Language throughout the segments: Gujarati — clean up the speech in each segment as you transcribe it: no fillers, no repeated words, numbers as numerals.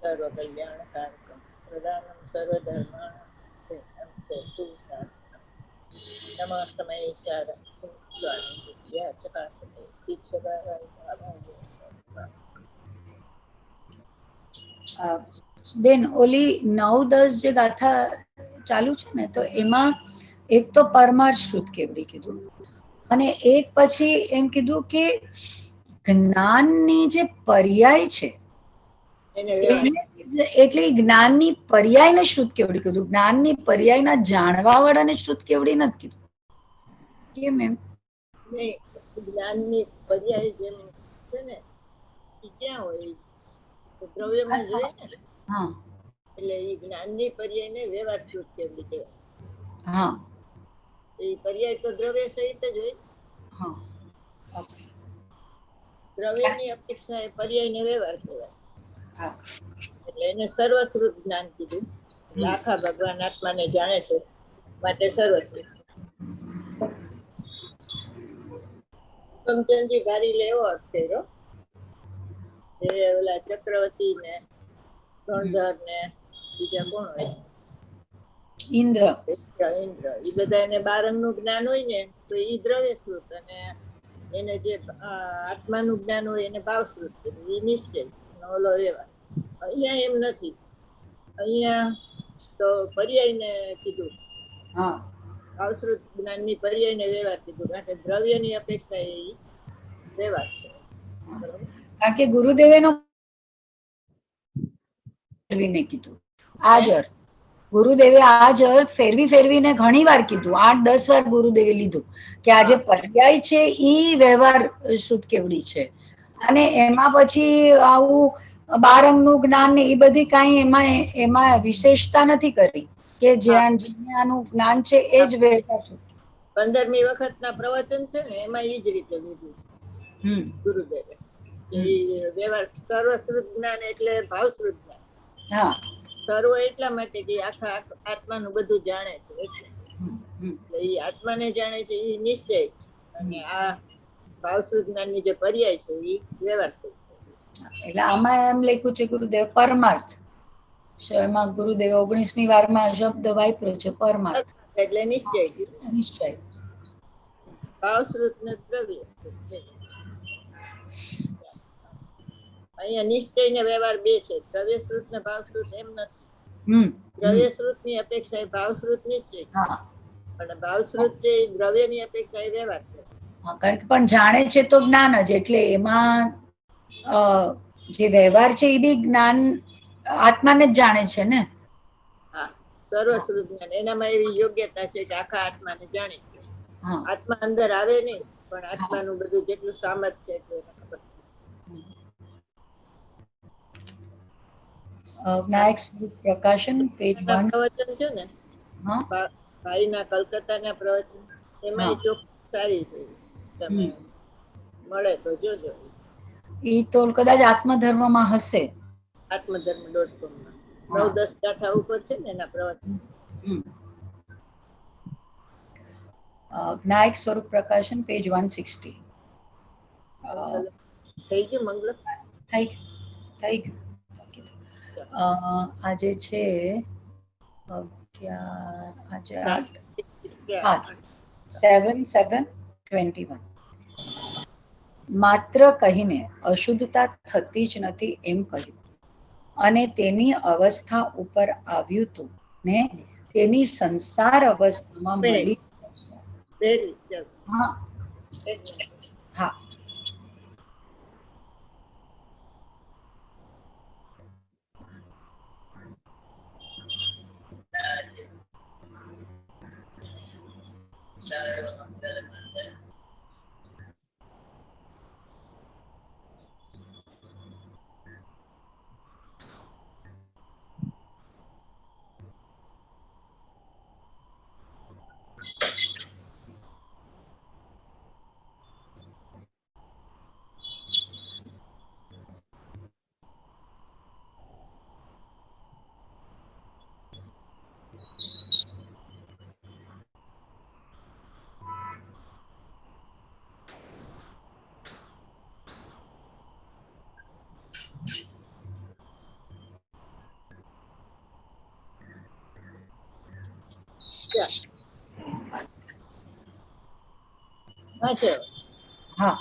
સર્વકલ્યાણકારકમ પ્રદાનમ સર્વધર્માણામ શાસ્ત્રમ નમઃ સમયેશાર સ્વામી ચકાસતે બેન ઓલી 9-10 જે ગાથા ચાલુ છે ને, તો એમાં એક તો પરમાર શ્રુત કેવડી કીધું, અને એક પછી એમ કીધું કે જ્ઞાનની જે પર્યાય છે એટલે જ્ઞાનની પર્યાયને શ્રુત કેવડી કીધું, જ્ઞાનની પર્યાયના જાણવા વાળાને શ્રુત કેવડી નથી કીધું. કેમ એમ? નહીં, જ્ઞાનની પર્યાય જેમ છે ને એ ક્યાં હોય? દ્રવ્યમાં જોઈએ ને. હા, એટલે એ જ્ઞાનની પર્યાયને વ્યવહાર શ્રુત કેવડી કહેવાય. હા, એ પર્યાય તો દ્રવ્ય સહિત જ હોય. હા, ઓકે. દ્રવ્યની અપેક્ષા એ પર્યાયને વ્યવહાર કહેવાય. હા, એટલે એને સર્વશ્રુત જ્ઞાન કીધું. એટલે આખા ભગવાન આત્માને જાણે છે માટે સર્વશ્રુત. હુકમચંદજી ભારી લેવો અર્થ કર્યો. જે ઓલા ચક્રવર્તી ને ધણધર ને બીજા કોણ હોય? ઇન્દ્ર. ઇન્દ્ર, એ બધા એને 12 અંગનું જ્ઞાન હોય ને તો એ દ્રવ્ય શ્રુત, અને એને જે આત્માનું જ્ઞાન હોય એને ભાવશ્રુત કીધું. એ નિશ્ચય ઓલો વ્યવહાર. અહીંયા એમ નથી. અહીંયા તો પર્યાયને કીધું. હા, ભાવશ્રુત જ્ઞાનની પર્યાયને વ્યવહાર કીધું, કારણ કે દ્રવ્યની અપેક્ષા એ વ્યવહાર છે. બરોબર. કારણ કે ગુરુદેવેનો ફેરવીને કીધું આ જ અર્થ. ગુરુદેવે આ જ અર્થ ફેરવીને ઘણી વાર કીધું, 8-10 વાર ગુરુદેવે લીધું કે આ જે પર્યાય છે ઈ વ્યવહાર શ્રુત કેવડી છે, અને એમાં પછી આવું 12 અંગનું જ્ઞાન ને એ બધી કાંઈ એમાં વિશેષતા નથી કરી કે જેનું જ્ઞાન છે એ જ વ્યવહાર શ્રુત. 15મી વખતના પ્રવચન છે ને એમાં એ જ રીતે લીધું છે ગુરુદેવે. વ્યવહાર સર્વશ્રુત જ્ઞાન એટલે ભાવશ્રુત જ્ઞાન. હા, સર્વ એટલા માટે કે આખા આત્માનું બધું જાણે છે, એટલે એ આત્માને જાણે છે એ નિશ્ચય, અને આ ભાવશ્રુત જ્ઞાનની જે પર્યાય છે એ વ્યવહાર છે. એટલે આમાં એમ લખ્યું છે ગુરુદેવ પરમાર્થ. એમાં ગુરુદેવે 19મી વારમાં શબ્દ વાપર્યો છે પરમાર્થ, એટલે નિશ્ચય. નિશ્ચય. ભાવશ્રુત ને દ્રવ્ય શ્રુત. અહીંયા નિશ્ચય ને વ્યવહાર બે છે, દ્રવ્ય શ્રુત ને ભાવશ્રુત એમ નથી. દ્રવ્ય શ્રુત ની અપેક્ષા એ ભાવશ્રુત નિશ્ચય, અને ભાવશ્રુત છે એ દ્રવ્ય ની અપેક્ષા એ વ્યવહાર છે. પણ જાણે છે તો જ્ઞાન જ, એટલે એમાં જે વ્યવહાર છે એ બી જ્ઞાન આત્માને જ જાણે છે ને. હા, સર્વશ્રુત જ્ઞાન એનામાં એવી યોગ્યતા છે કે આખા આત્માને જાણે. આત્મા અંદર આવે નહીં, પણ આત્માનું બધું જેટલું સામર્થ્ય છે એટલું એને ખબર. નાયક સ્વરૂપ પ્રકાશન પેજ 1 પ્રવચન છે ને, ભાઈના કલકત્તાના પ્રવચન, એમાં ચોખ્ખી સારી છે. તમે મળે તો જોજો. એ તો કદાચ આત્મધર્મમાં હશે. આત્મધર્મ.com માં 9-10 ગાથા ઉપર છે ને એના પ્રવચન. નાયક સ્વરૂપ પ્રકાશન પેજ 160. થઈ ગયું મંગલ? થઈ ગયું. આજે છે 7/7/21. માત્ર કહીને અશુદ્ધતા થતી જ નથી એમ કહ્યું, અને તેની અવસ્થા ઉપર આવ્યું હતું ને તેની સંસાર અવસ્થામાં મળી. હા, હા. અચ્છા. હા,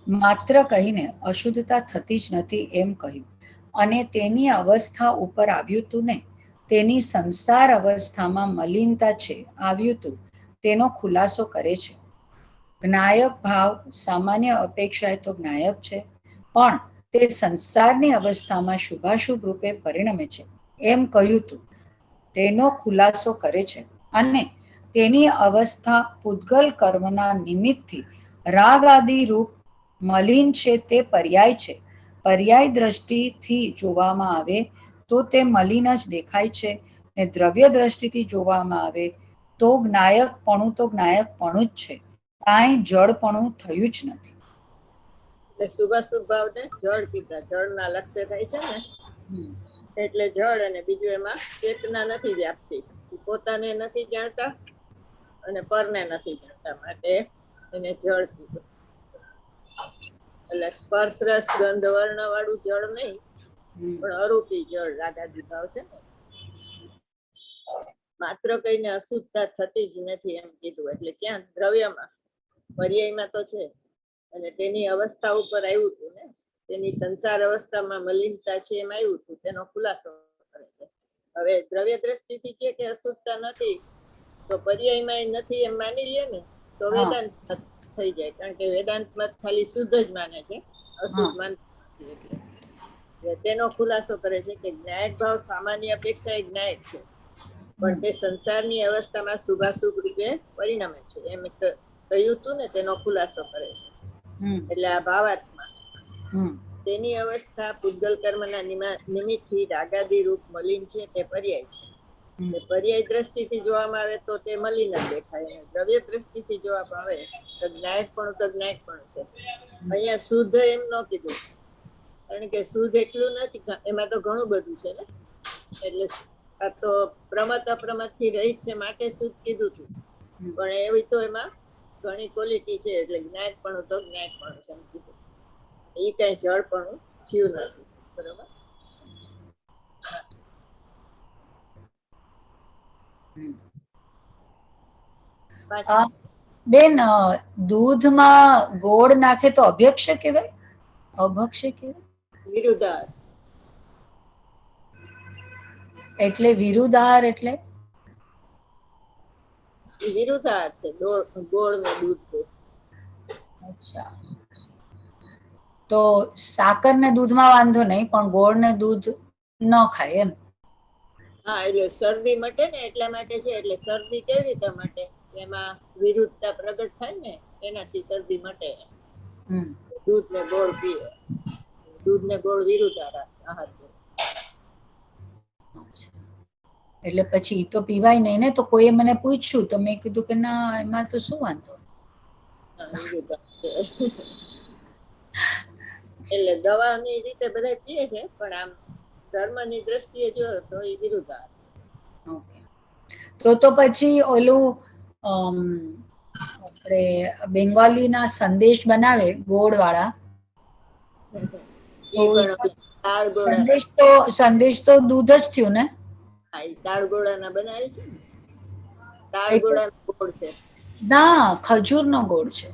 માત્ર કહીને અશુદ્ધતા થતી જ નથી એમ કહ્યું, અને તેની અવસ્થા ઉપર આવ્યું તું ને, તેની સંસાર અવસ્થામાં મલિનતા છે આવ્યું તું તેનો ખુલાસો કરે છે. જ્ઞાયક ભાવ સામાન્ય અપેક્ષાએ તો જ્ઞાયક છે, પણ તે સંસારની અવસ્થામાં શુભાશુભ રૂપે પરિણમે છે એમ કહ્યું તું તેનો ખુલાસો કરે છે. અને તેની અવસ્થા પૂતગલ કર્મના નિમિત્તથી રાગ આદિ રૂપ મલિન છે તે પર્યાય છે. પર્યાય દ્રષ્ટિથી જોવામાં આવે તો તે મલિન જ દેખાય છે, ને દ્રવ્ય દ્રષ્ટિથી જોવામાં આવે તો જ્ઞાયકપણું તો જ્ઞાયકપણું જ છે, કાંઈ જળપણું થયું જ નથી. એટલે શુભાશુભ ભાવ ને જળ કીધા, જળના લક્ષ્ય થાય છે ને, એટલે જળ, અને બીજું એમાં ચેતના નથી વ્યાપતી, પોતાને નથી જાણતા અને પરને નથી જાણતા, માટે એને જળ કીધું. એટલે સ્પર્શ રસ ગંધ વર્ણ વાળું જળ નહીં, પણ અરૂપી જળ રાગાદી ભાવ છે ને. માત્ર કઈને અશુદ્ધતા થતી જ નથી એમ કીધું, એટલે ક્યાં દ્રવ્યમાં, પર્યાયમાં તો છે, અને તેની અવસ્થા ઉપર આવ્યું હતું ને, તેની સંસાર અવસ્થામાં મલિનતા છે એમ આવ્યું હતું, તેનો ખુલાસો કરે છે. હવે દ્રવ્ય દ્રષ્ટિથી કે અશુદ્ધતા નથી, તો પર્યાયમાં નથી એમ માની લે ને, તો વેદાંત મત થઈ જાય, કારણ કે વેદાંત મત ખાલી શુદ્ધ જ માને છે, અશુદ્ધ માનતા નથી. એટલે તેનો ખુલાસો કરે છે કે જ્ઞાયક ભાવ સામાન્ય અપેક્ષા એ જ્ઞાયક છે, પણ તે સંસારની અવસ્થામાં શુભાશુભ રૂપે પરિણમે છે એમ કહ્યું હતું ને, તેનો ખુલાસો કરે છે. એટલે આ ભાવાર્થમાં તેની અવસ્થા પૂતગલ કર્મના નિમિત્તથી રાગાદી રૂપ મલિન છે તે પર્યાય છે. પર્યાય દ્રષ્ટિથી જોવામાં આવે તો તે મલિન જ દેખાય, દ્રવ્ય દ્રષ્ટિથી જોવામાં આવે તો જ્ઞાયકપણું તો જ્ઞાયકપણું છે. અહીંયા શુદ્ધ એમ ન કીધું, કારણ કે શુદ્ધ એટલું નથી, એમાં તો ઘણું બધું છે ને, એટલે આ તો પ્રમત અપ્રમત થી રહિત છે માટે શુદ્ધ કીધું હતું, પણ એવી તો એમાં ઘણી ક્વોલિટી છે, એટલે જ્ઞાયકપણું તો જ્ઞાયકપણું છે એમ કીધું. એ કઈ જળપણું થયું નથી. બરોબર. બેન, દૂધમાં ગોળ નાખે તો અભ્યક્ષ કહેવાય, અભક્ષ કહેવાય? વિરુદ્ધાર. એટલે વિરુદ્ધાર એટલે વિરુદ્ધાર છે, ગોળ ને દૂધ. અચ્છા, તો સાકર ને દૂધમાં વાંધો નહીં, પણ ગોળ ને દૂધ ન ખાય એમ? હા, એટલે શરદી મટે ને એટલા માટે છે. એટલે શરદી કેવી રીતે મટે, એમાં વિરુદ્ધતા પ્રગટ થાય ને, એનાથી શરદી મટે. દૂધ ને ગોળ પીએ, દૂધ ને ગોળ વિરુદ્ધાર આહાર. એટલે પછી તો પીવાય નહીં ને? તો કોઈએ મને પૂછ્યું તો મેં કીધું કે ના, એમાં તો શું વાંધો. એટલે દવાની રીતે બધા પીએ છે, પણ આમ ધર્મની દ્રષ્ટિએ જો તો એ વિરુદ્ધાર. તો પછી ઓલું આપણે બેંગાલી ના સંદેશ બનાવે ગોળ વાળા, સંદેશ તો દૂધ જ થયું ને? હા, એ દાળગોળા ના બનાવે છે ને, દાળગોળા ગોળ છે. ના, ખજૂર નો ગોળ છે.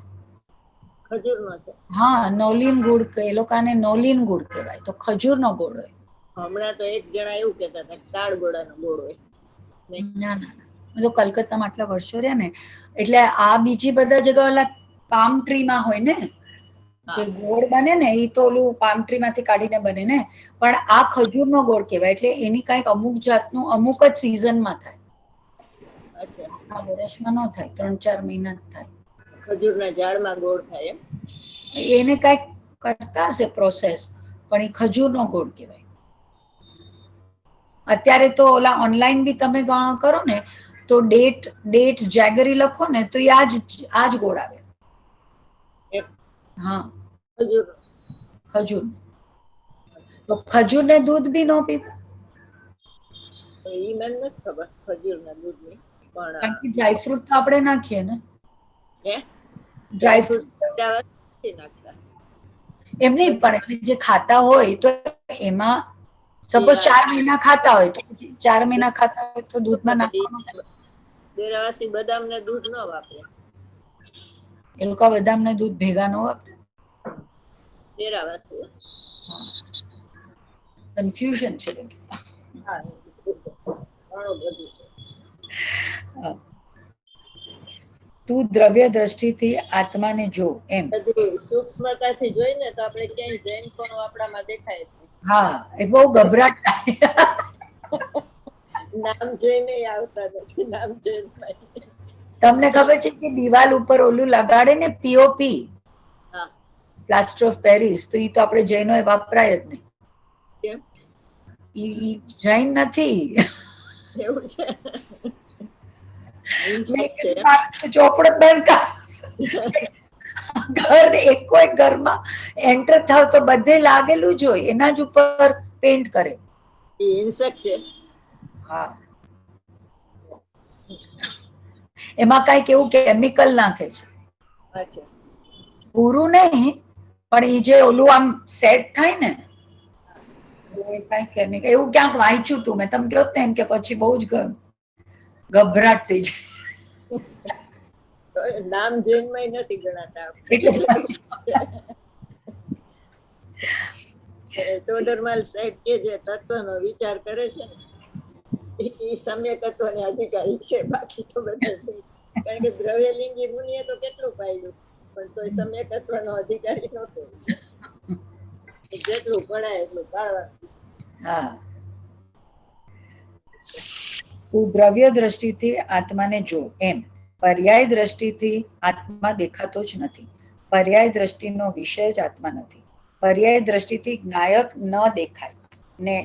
ખજૂર નો છે? હા, નોલીન ગુડ, એ લોકોને નોલીન ગુડ કહેવાય, તો ખજૂર નો ગોળ હોય. હમણાં તો એક જણા એવું કહેતા હતા કે દાળગોળા નો ગોળ હોય. ના ના, તો કલકત્તામાં આટલા વર્ષો રહ્યા ને, એટલે આ બીજી બધા જગ્યા ઓલા પામ ટ્રી માં હોય ને, જે ગોળ બને ને, એ તો ઓલું પામ ટ્રી માંથી કાઢીને બને ને, પણ આ ખજૂર નો ગોળ કહેવાય. એટલે એની કઈક અમુક જાતનું અમુક જ સિઝનમાં થાય. અચ્છા, આ વર્ષમાં ન થાય, 3-4 મહિના થાય. ખજૂરના ઝાડમાં ગોળ થાય એમ? એને કઈક કરતા હશે પ્રોસેસ, પણ એ ખજૂર નો ગોળ કહેવાય. અત્યારે તો ઓલા ઓનલાઈન બી તમે કરો ને, તો ડેટ્સ જેગરી લખો ને, તો એ આ જ ગોળ આવે. હા, ખજૂર. તો ખજૂર ને દૂધ બી ન પીવે? એ મને નથી ખબર ખજૂર ના દૂધ ની, પણ ડ્રાયફ્રૂટ તો આપણે નાખીએ ને. ડ્રાયફ્રૂટ નાખતા એમ નહીં, પણ જે ખાતા હોય તો એમાં સપોઝ 4 મહિના ખાતા હોય તો 4 મહિના ખાતા હોય તો દૂધમાં નાખવાનું. દેરાવાસી બદામ ને દૂધ ન વાપરે. એ લોકો બદામ ને દૂધ ભેગા ન વાપરે. તેરાવાસી. કન્ફ્યુઝન છે બધું. હા, ઘણું બધું છે. તું દ્રવ્ય દ્રષ્ટિથી આત્માને જો એમ. બધું સૂક્ષ્મતાથી જોઈને તો આપણે ક્યાંય જૈન પણ આપણામાં દેખાય જ નહીં. હા, એ બહુ ગભરાટ થાય. નામ જોઈને આવતા નથી, નામ જોઈને. તમને ખબર છે કે દિવાલ ઉપર ઓલું લગાડે ને પીઓપી, હા, પ્લાસ્ટર ઓફ પેરિસ, તો એ તો આપણે જૈનો એ વાપરાય જ નહીં. કેમ? ઈ જૈન નથી. એવું છે. મેં હિંસક છે. કીધું મારું ચોપડો બંધ કર. ઘર કોઈ ઘરમાં એન્ટર થાવ તો બધે લાગેલું જ હોય, એના જ ઉપર પેન્ટ કરે. એ હિંસક છે. હા, એમાં કઈક એવું કેમિકલ નાખે છે. અચ્છા. પૂરું નહીં, પણ એ જે ઓલું આમ સેટ થાય ને, કઈ કેમિકલ એવું ક્યાંક વાંચ્યું તું મેં. તમે કહો ને એમ કે પછી બહુ જ ગભરાટ થઈ જાય. નામ જૈનમાં નથી ગણાતા. ટોડરમાલ સાહેબ કે જે તત્વનો વિચાર કરે છે ને, એ સમ્યક તત્વને અધિકારી છે. બાકી તો બધા, કારણ કે દ્રવ્યલિંગી મુનિએ તો કેટલું પાડ્યું, પણ તો સમ્યક તત્વનો અધિકારી નહોતો. જેટલું પડાય એટલું પાડવાનું. હા, તું દ્રવ્ય દ્રષ્ટિથી આત્માને જો એમ. પર્યાય દ્રષ્ટિથી આત્મા દેખાતો જ નથી. પર્યાય દ્રષ્ટિનો વિષય જ આત્મા નથી. પર્યાય દ્રષ્ટિથી જ્ઞાયક ન દેખાય ને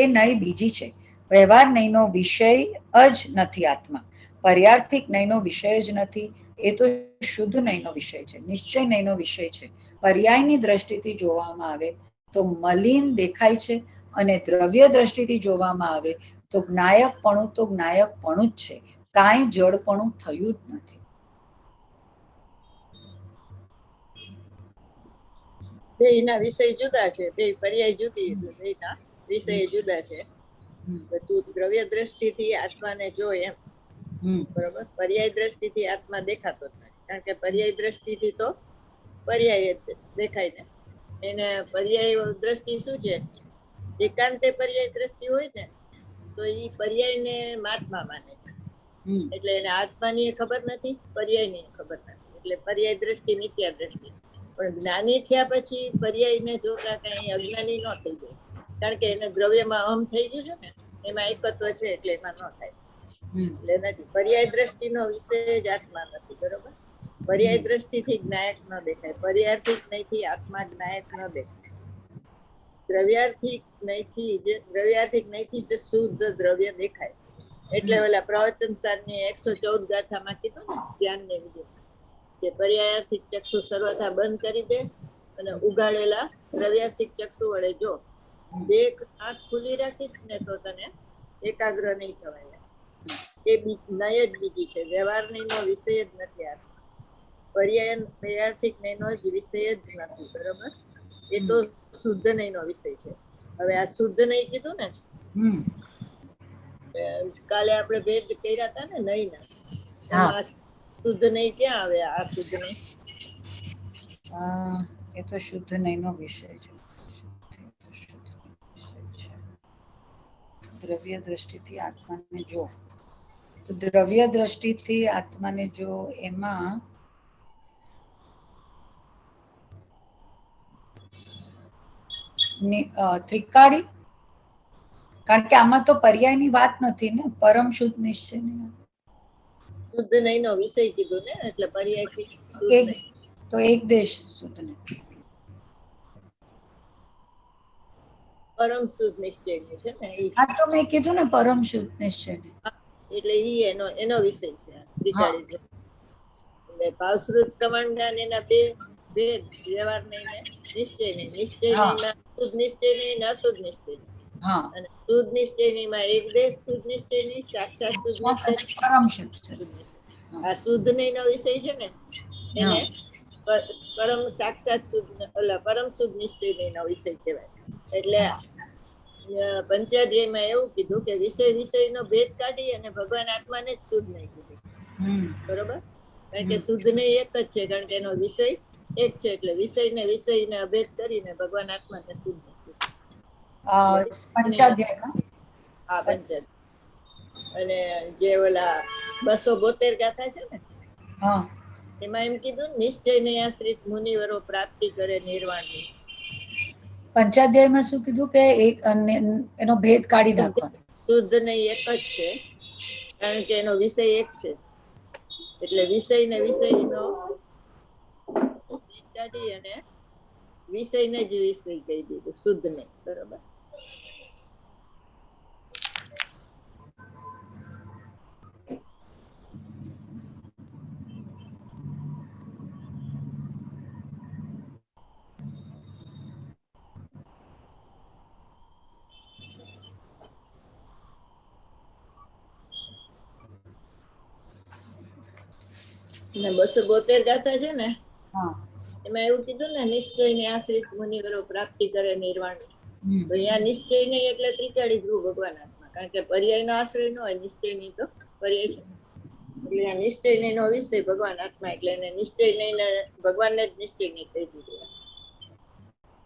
એ નય બીજી છે. વ્યવહાર નયનો વિષય જ નથી આત્મા. પર્યાર્થિક નયનો વિષય જ નથી, એ તો શુદ્ધ નયનો વિષય છે, નિશ્ચય નયનો વિષય છે. પર્યાયની દ્રષ્ટિથી જોવામાં આવે તો મલિન દેખાય છે, અને દ્રવ્ય દ્રષ્ટિથી જોવામાં આવે તો જ્ઞાયકપણું તો જ્ઞાયકપણું જ છે, કાંઈ જડપણું થયું જ નથી. બેયના વિષય જુદા છે, બે પર્યાય જુદી, એટલે બેયના વિષય જુદા છે. તું દ્રવ્ય દ્રષ્ટિથી આત્માને જો એમ. બરોબર. પર્યાય દ્રષ્ટિથી આત્મા દેખાતો જ નથી, કારણ કે પર્યાય દ્રષ્ટિથી તો પર્યાય જ દેખાય ને. એને પર્યાય દ્રષ્ટિ શું છે? એકાંતે પર્યાય દ્રષ્ટિ હોય ને તો એ પર્યાયને મહાત્મા માને છે. એટલે એને આત્માની ખબર નથી, પર્યાયની ખબર નથી. એટલે પર્યાય દ્રષ્ટિ મિથ્યા દ્રષ્ટિ. પણ જ્ઞાની થયા પછી પર્યાયને જોતા કઈ અજ્ઞાની ન થઈ જાય, કારણ કે એને દ્રવ્યમાં અહમ થઈ ગયું છે ને, એમાં એકત્વ છે, એટલે એમાં ન થાય. એટલે નથી. પર્યાય દ્રષ્ટિનો વિષય જ આત્મા નથી. બરોબર. પર્યાય દ્રષ્ટિથી જ્ઞાયક ન દેખાય. પર્યાર્થિક નહીંથી આત્મા જ્ઞાયક ન દેખાય. દ્રવ્યાર્થિક નહીંથી જ શુદ્ધ દ્રવ્ય દેખાય. એટલે ઓલા પ્રવચન સારની 114 ગાથામાં કીધું ને, ધ્યાનને વિધિ કે પર્યાયાર્થિક ચક્ષુ સર્વથા બંધ કરી દે અને ઉગાડેલા દ્રવ્યાર્થિક ચક્ષુ વડે જો. બે આંખ ખુલ્લી રાખીશ ને તો તને એકાગ્ર નહીં થવાય. એ નય જ બીજી છે, વ્યવહાર નયનો વિષય જ નથી આત્મા. પર્યાયાર્થિક નયનો જ વિષય જ નથી. બરોબર. એ તો શુદ્ધ નયનો વિષય છે. હવે આ શુદ્ધ નય કીધું ને, કાલે આપણે ભેદ કર્યા હતા ને નયના, એમાં શુદ્ધ નય ક્યાં આવે? આ શુદ્ધ નય એ તો શુદ્ધ નયનો વિષય છે. દ્રવ્ય દ્રષ્ટિથી આત્માને જો. તો દ્રવ્ય દ્રષ્ટિથી આત્માને જો એમાં ત્રિકાળી, કારણ કે આમાં તો પર્યાયની વાત નથી ને, પરમ શુદ્ધ નિશ્ચય શુદ્ધ નયનો વિષય કીધું ને, એટલે પર્યાયથી શુદ્ધ નય. તો એક દેશ શુદ્ધ નય, પરમ શુદ્ધ નિશ્ચય છે ને. આ તો મેં કીધું ને પરમ શુદ્ધ નિશ્ચય, એટલે ઈ એનો વિષય છે ત્રિકાળી. એટલે ભાવશ્રુત પ્રમાણ એના બે વ્યવહાર નહીં ને નિશ્ચય નહીં. નિશ્ચય નહીં શુદ્ધ નિશ્ચય નહીં ને અશુદ્ધ નિશ્ચય નહીં. અને શુદ્ધ નિશ્ચય નહીં માં એક દેશ શુદ્ધ નિશ્ચય નહીં, સાક્ષાત શુદ્ધ નિશ્ચય, પરમ શુદ્ધ. આ શુદ્ધ નહીં નો વિષય છે ને, એને પરમ સાક્ષાત શુદ્ધ પરમ શુદ્ધ નિશ્ચય નહીં નો વિષય કહેવાય. એટલે પંચાધ્યાયમાં એવું કીધું કે વિષય નો ભેદ કાઢી અને ભગવાન આત્માને જ શુદ્ધ નહીં કીધું. બરોબર. કારણ કે શુદ્ધ ને એક જ છે, કારણ કે એનો વિષય એક છે, એટલે વિષયને અભેદ કરીને ભગવાન આત્માને શુદ્ધ પંચાધ્યાયમાં આ પંચાયત. અને જે ઓલા 272 ગાથા છે ને, હા એમાં એમ કીધું નિશ્ચય ને આશ્રિત મુનિવરો પ્રાપ્તિ કરે નિર્વાણની. પંચાધ્યાયમાં શું કીધું કે એક એનો ભેદ કાઢી નાખવાનો. શુદ્ધ ને એક જ છે, કારણ કે એનો વિષય એક છે, એટલે વિષયનો ભેદ કાઢી અને વિષયને જ વિષય કહી દીધું, શુદ્ધ ને. બરોબર. ને 272 ગાથા છે ને, હા એમાં એવું કીધું ને નિશ્ચય ને આશ્રિત મુનિવરો પ્રાપ્તિ કરે નિર્વાણ. તો અહીંયા નિશ્ચય નહીં એટલે ત્રિકાળી ધ્રુવ ભગવાન આત્મા, કારણ કે પર્યાય નો આશ્રય ન હોય, નિશ્ચય નહીં તો પર્યાય છે, એટલે આ નિશ્ચય નહીં નો વિષય ભગવાન આત્મા, એટલે એને નિશ્ચય નહીં ને ભગવાનને જ નિશ્ચય નહીં કહી દીધું.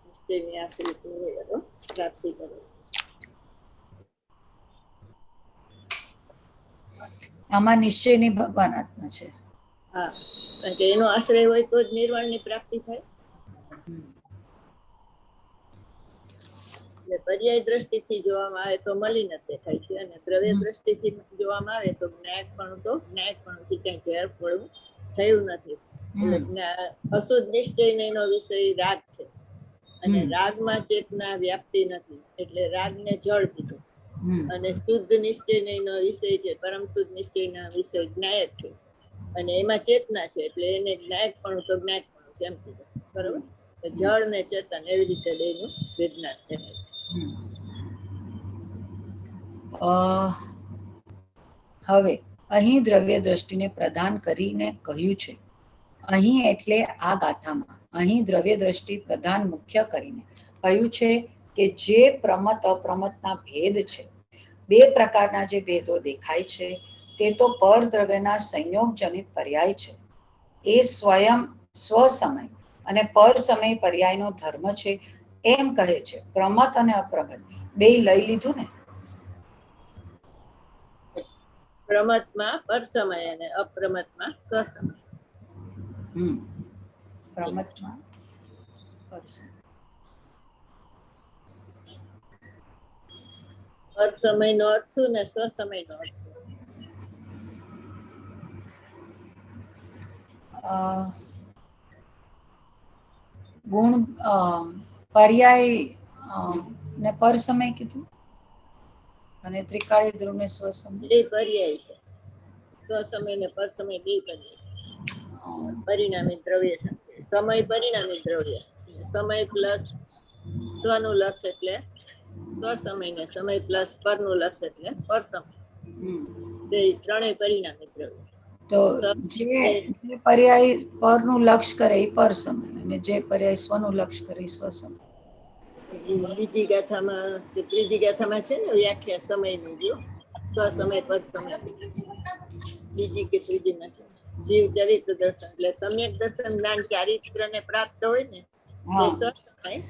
નિશ્ચય ની આશ્રિત મુનિવરો પ્રાપ્તિ કરે. આમાં નિશ્ચય ની ભગવાન આત્મા છે. હા, કારણ કે એનો આશ્રય હોય તો જ નિર્વાણ ની પ્રાપ્તિ થાય. એટલે પર્યાય દ્રષ્ટિથી જોવામાં આવે તો મલિન દેખાય છે, અને દ્રવ્ય દ્રષ્ટિથી જોવામાં આવે તો જ્ઞાયકપણું છે, ક્યાંય ઝેરપણું થયું નથી. એટલે અશુદ્ધ નિશ્ચય નો વિષય રાગ છે, અને રાગમાં ચેતના વ્યાપ્તિ નથી, એટલે રાગને જળ કીધું. અને શુદ્ધ નિશ્ચય નો વિષય છે, પરમ શુદ્ધ નિશ્ચય ના વિષય જ્ઞાયક છે, અને એમાં ચેતના છે, એટલે એને જ્ઞાયકપણું તો જ્ઞાયકપણું છે એમ કીધું. બરોબર. જળ ને ચેતન એવી રીતે બેનું વિજ્ઞાન થાય. હવે અહીં દ્રવ્ય દ્રષ્ટિને પ્રદાન કરીને કહ્યું છે. અહીં એટલે આ ગાથામાં અહીં દ્રવ્ય દ્રષ્ટિ પ્રદાન મુખ્ય કરીને કહ્યું છે કે જે પ્રમત અપ્રમતના ભેદ છે, બે પ્રકારના જે ભેદો દેખાય છે, તે તો પર દ્રવ્યના સંયોગ જનિત પર્યાય છે. એ સ્વયં સ્વસમય અને પર સમય પર્યાયનો ધર્મ છે એમ કહે છે. પ્રમત અને અપ્રમત બે લઈ લીધું ને. પ્રમતમાં પર સમય અને અપ્રમતમાં સ્વસમય. પ્રમતમાં પર સમય. પર સમય નો અર્થ શું ને સ્વસમય નો અર્થ શું? ગુણ પર્યાય ને પર સમય કીધું, અને ત્રિકાળી ધ્રુવ ને સ્વસમય. બે પર્યાય છે, સ્વસમય ને પર સમય બે પર્યાય. પરિણામી દ્રવ્ય છે, સમય પરિણામી દ્રવ્ય. સમય પ્લસ સ્વનું લક્ષ એટલે સ્વસમય, ને સમય પ્લસ પરનું લક્ષ એટલે પર સમય. બે ત્રણેય પરિણામી દ્રવ્ય. તો જે પર્યાય પરનું લક્ષ કરે એ પર સમય, અને જે પર્યાય સ્વનું લક્ષ કરે એ સ્વસમય. બીજી ગાથામાં કે ત્રીજી ગાથામાં છે ને વ્યાખ્યા સમયની, જો સ્વસમય પર સમય. બીજી કે ત્રીજીમાં છે જીવ ચરિત્ર દર્શન, એટલે સમ્યક દર્શન જ્ઞાન ચારિત્ર ને પ્રાપ્ત હોય ને તે સ્વસમય,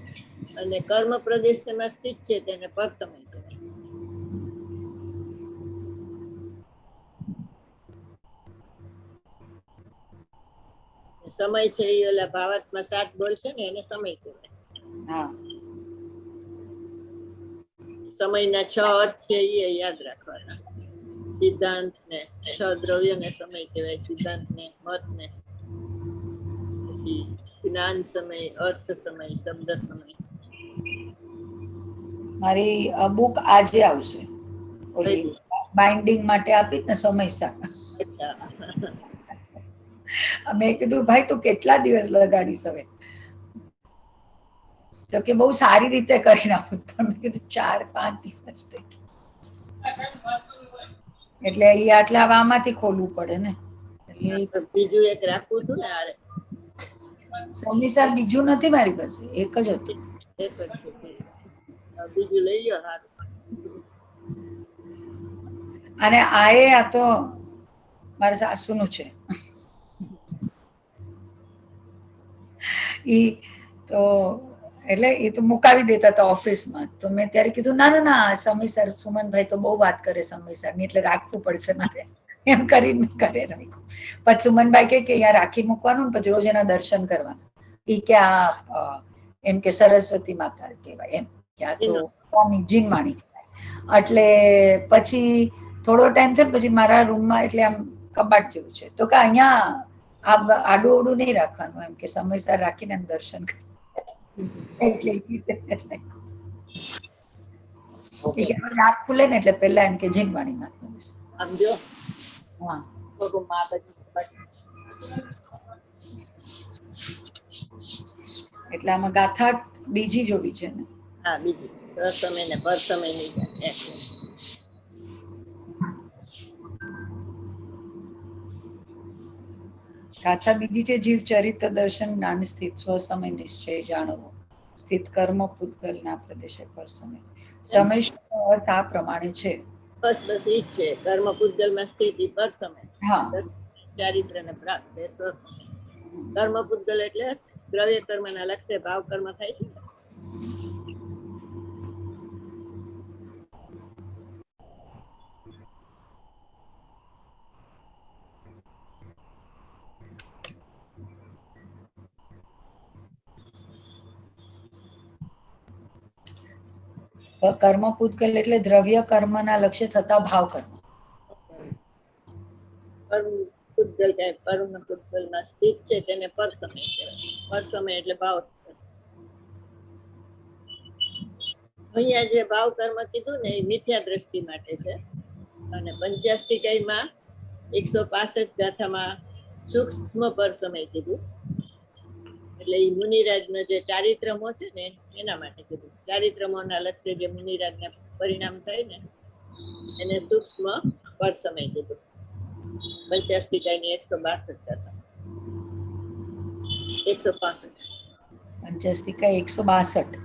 અને કર્મ પ્રદેશમાં સ્થિત છે તેને પર સમય કહેવાય. સમય છે એ ઓલા ભાવાર્થમાં 7 બોલ છે ને એને સમય કહેવાય. સમયના 6 અર્થ છે એ યાદ રાખવાના. સિદ્ધાંત ને 6 દ્રવ્ય ને સમય કહેવાય. સિદ્ધાંત ને, મત ને, પછી જ્ઞાન સમય, અર્થ સમય, શબ્દ સમય. મારી બુક આજે આવશે, ઓલી બાઇન્ડિંગ માટે આપી ને સમયસર. મેં કીધું ભાઈ તું કેટલા દિવસ લગાડીશ હવે? તો કે બહુ સારી રીતે કરી નાખું, પણ મેં કીધું 4-5 દિવસ થઈ. એટલે એ આટલા આમાંથી ખોલવું પડે ને. એટલે બીજું એક રાખવું હતું ને આરે સમયસર બીજું નથી મારી પાસે, એક જ હતું. બીજું લઈ લ્યો. સારું. અને આ તો મારા સાસુનું છે. ઈ તો એટલે એ તો મુકાવી દેતા હતા ઓફિસમાં. તો મેં ત્યારે કીધું ના ના ના સમયસર, સુમનભાઈ તો બહુ વાત કરે સમયસર ની, એટલે રાખવું પડશે મારે, એમ કરીને મેં ઘરે રાખ્યું. પછી સુમનભાઈ કે અહીંયા રાખી મૂકવાનું ને પછી રોજ એના દર્શન કરવાના. ઈ કે આ એમ કે સરસ્વતી માતા કહેવાય, એમ કે આ તો જીનવાણી કહેવાય. એટલે પછી થોડો ટાઈમ થયો પછી મારા રૂમમાં, એટલે આમ કબાટ જેવું છે, તો કે અહીંયા આડું અવડું નહીં રાખવાનું, એમ કે સમયસર રાખીને એમ દર્શન કર. એટલે રાત ખુલે ને એટલે પેલા એમ કે જીનવાણી માતા. આમ જો હા થોડું મા બધી એટલે આમાં ગાથા બીજી જોવી છે ને. હા, બીજી સમય ને પર સમય ની. ગાથા બીજી છે, જીવ ચરિત્ર દર્શન જ્ઞાન સ્થિત સ્વ સમય નિશ્ચય જાણવો, સ્થિત કર્મ પૂતગલ ના પ્રદેશે પર સમય. સમય શબ્દનો અર્થ આ પ્રમાણે છે. બસ બસ ઈ જ છે, કર્મ પૂતગલ માં સ્થિતિ પર સમય. હા, ચારિત્ર ને પ્રાપ્ત એ સ્વ સમય. કર્મ પૂતગલ એટલે દ્રવ્ય કર્મ ના લક્ષ્ય ભાવ કર્મ થાય છે ને. કર્મ પૂતગલ એટલે દ્રવ્ય કર્મના લક્ષ્ય થતા ભાવ કર્મ. કર્મ પૂતગલ કે કર્મ પૂતગલ માં સ્થિત છે તેને પર સમય કહેવાય. પર સમય એટલે ભાવ. અહીંયા જે ભાવ કર્મ કીધું ને એ મિથ્યા દ્રષ્ટિ માટે છે, અને પંચાસ્તિકાઈમાં 165 ગાથામાં સૂક્ષ્મ પર સમય કીધું, એટલે એ મુનિરાજનો જે ચારિત્રમો છે ને એના માટે કીધું. ચારિત્રમોના લક્ષ્ય જે મુનિરાજના પરિણામ થાય ને એને સૂક્ષ્મ પર સમય કીધું. પંચાસ્તિકાઈની 162 ગાથા, 165. પંચાસ્તિકા 162.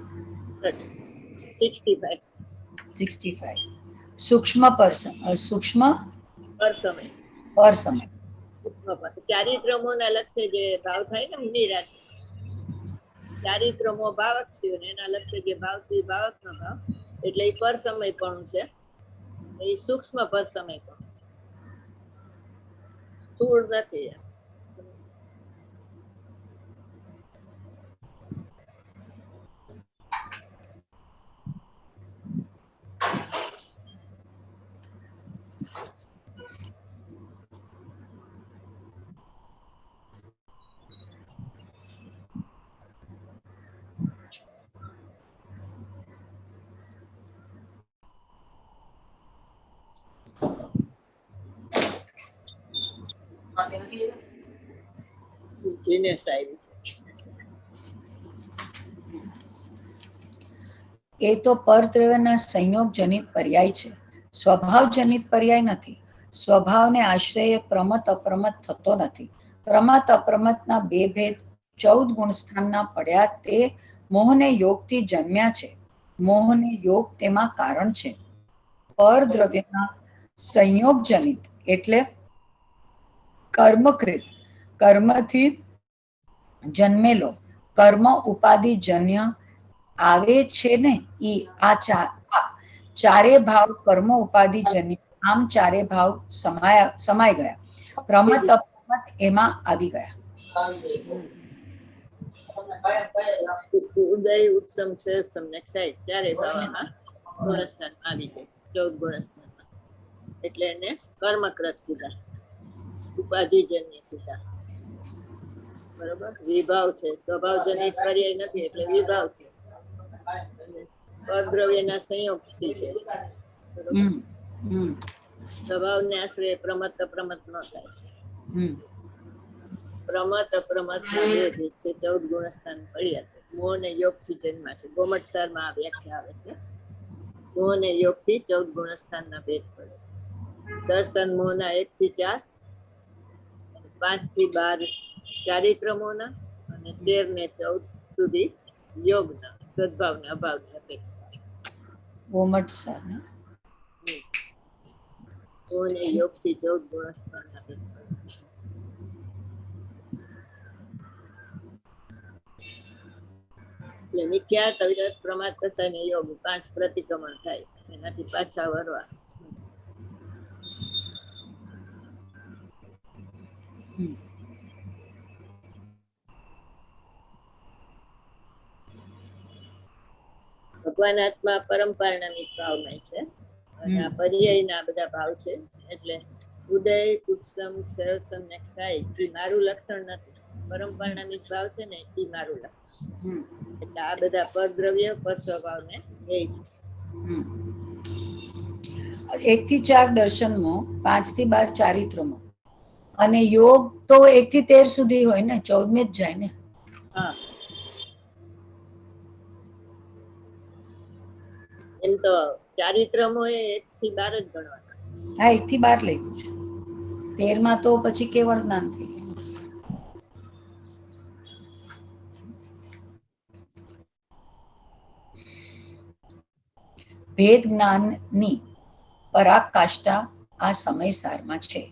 65. સૂક્ષ્મ પર સૂક્ષ્મ પર સમય. પર સમય. ચારિત્રમોના લક્ષ્ય જે ભાવ થાય ને મુનિરાજ, ચારિત્રમો ભાવક થયું ને એના લક્ષ્ય જે ભાવ થયું ભાવક નો ભાવ, એટલે એ પર સમય પણ છે, એ સૂક્ષ્મ પર સમય પણ છે, સ્થૂળ નથી. જીનેસ આવી છે. એ તો પરદ્રવ્યના સંયોગ જનિત પર્યાય છે, સ્વભાવ જનિત પર્યાય નથી. સ્વભાવને આશ્રયે પ્રમત અપ્રમત થતો નથી. પ્રમત અપ્રમતના બે ભેદ 14 ગુણસ્થાનના પડ્યા તે મોહને યોગથી જન્મ્યા છે. મોહને યોગ તેમાં કારણ છે. પરદ્રવ્યના સંયોગ જનિત એટલે કર્મકૃત, કર્મથી જન્મેલો, કર્મ ઉપાધિ જન્ય આવે છે ને ઈ આ ચારે ભાવ કર્મ ઉપાધિ જન્ય, આમ ચારે ભાવ સમાઈ ગયા. પ્રમત અપ્રમત એમાં આવી ગયા. ઉદય ઉત્સમ ક્ષયસમ ને ક્ષય ચારે ભાવમાં ગુણસ્થાન આવી ગઈ, 14 ગુણસ્થાનમાં. એટલે એને કર્મકૃત કીધા, ઉપાધિજન્ય કીધા. બરોબર, વિભાવ છે, સ્વભાવ જનિત પર્યાય નથી એટલે વિભાવ છે. પરદ્રવ્યના સંયોગથી છે. સ્વભાવને આશ્રય પ્રમત અપ્રમત ન થાય. પ્રમત અપ્રમત બે ભેદ છે, 14 ગુણસ્થાન પડ્યા છે. મોહ ને યોગ થી જન્મા છે. ગોમટસારમાં આ વ્યાખ્યા આવે છે. મોહ ને યોગ થી 14 ગુણસ્થાનના ભેદ પડે છે. દર્શન મોહના 1 થી 4, 5 થી 12 ચારિત્રમોના, અને 13 ને 14 સુધી યોગના, સદભાવના અભાવની અપેક્ષા. ગોમટસાર મોહ ને યોગ થી 14 ગુણસ્થાનના ભેદ પડે છે. એટલે મિથ્યા કવિરત પ્રમાદ કસાય ને યોગ 5 પ્રતિક્રમણ થાય, એનાથી પાછા વરવા. ભગવાન આત્મા પરંપરાના ભાવમાં છે, અને આ પર્યાયના બધા ભાવ છે. એટલે ઉદય, કુત્સમ, ક્ષરસમ ને ક્ષાય એ મારું લક્ષણ નથી. પરંપરાના ભાવ છે ને એ મારું લક્ષણ. એટલે આ બધા પરદ્રવ્ય પર સ્વભાવ ને એ છે. 1 થી 4 દર્શનમાં, 5 થી 12 ચારિત્રમાં, અને યોગ તો 1 થી 13 સુધી હોય ને, 14મે જ જાય ને. હા, એમ તો ચારિત્રમાં 1 થી 12 જ ગણવાના. હા, 1 થી 12 લખ્યું છે. 13માં તો પછી કેવળ જ્ઞાન થઈ ગયું. ભેદ જ્ઞાનની પરાકાષ્ઠા આ સમયસારમાં છે,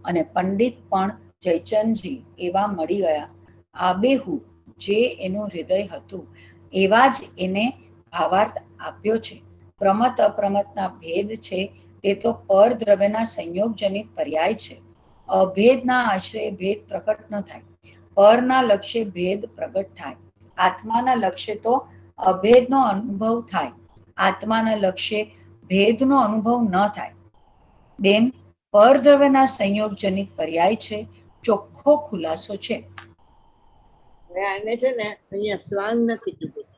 અને પંડિત પણ જયચંદજી એવા મળી ગયા. આબેહૂબ જે એનું હૃદય હતું એવા જ એને ભાવાર્થ આપ્યો છે. પ્રમત અપ્રમતના ભેદ છે તે તો પરદ્રવ્યના સંયોગજનિત પર્યાય છે. અભેદના આશ્રય ભેદ પ્રકટ ન થાય, પરના લક્ષ્ય ભેદ પ્રગટ થાય. આત્માના લક્ષ્ય તો અભેદનો અનુભવ થાય, આત્માના લક્ષ્ય ભેદનો અનુભવ ન થાય. બેન, પરદ્રવ્યના સંયોગજનિત પર્યાય છે, ચોખ્ખો ખુલાસો છે. આને છે ને અહીંયા સ્વાંગ નથી કીધું,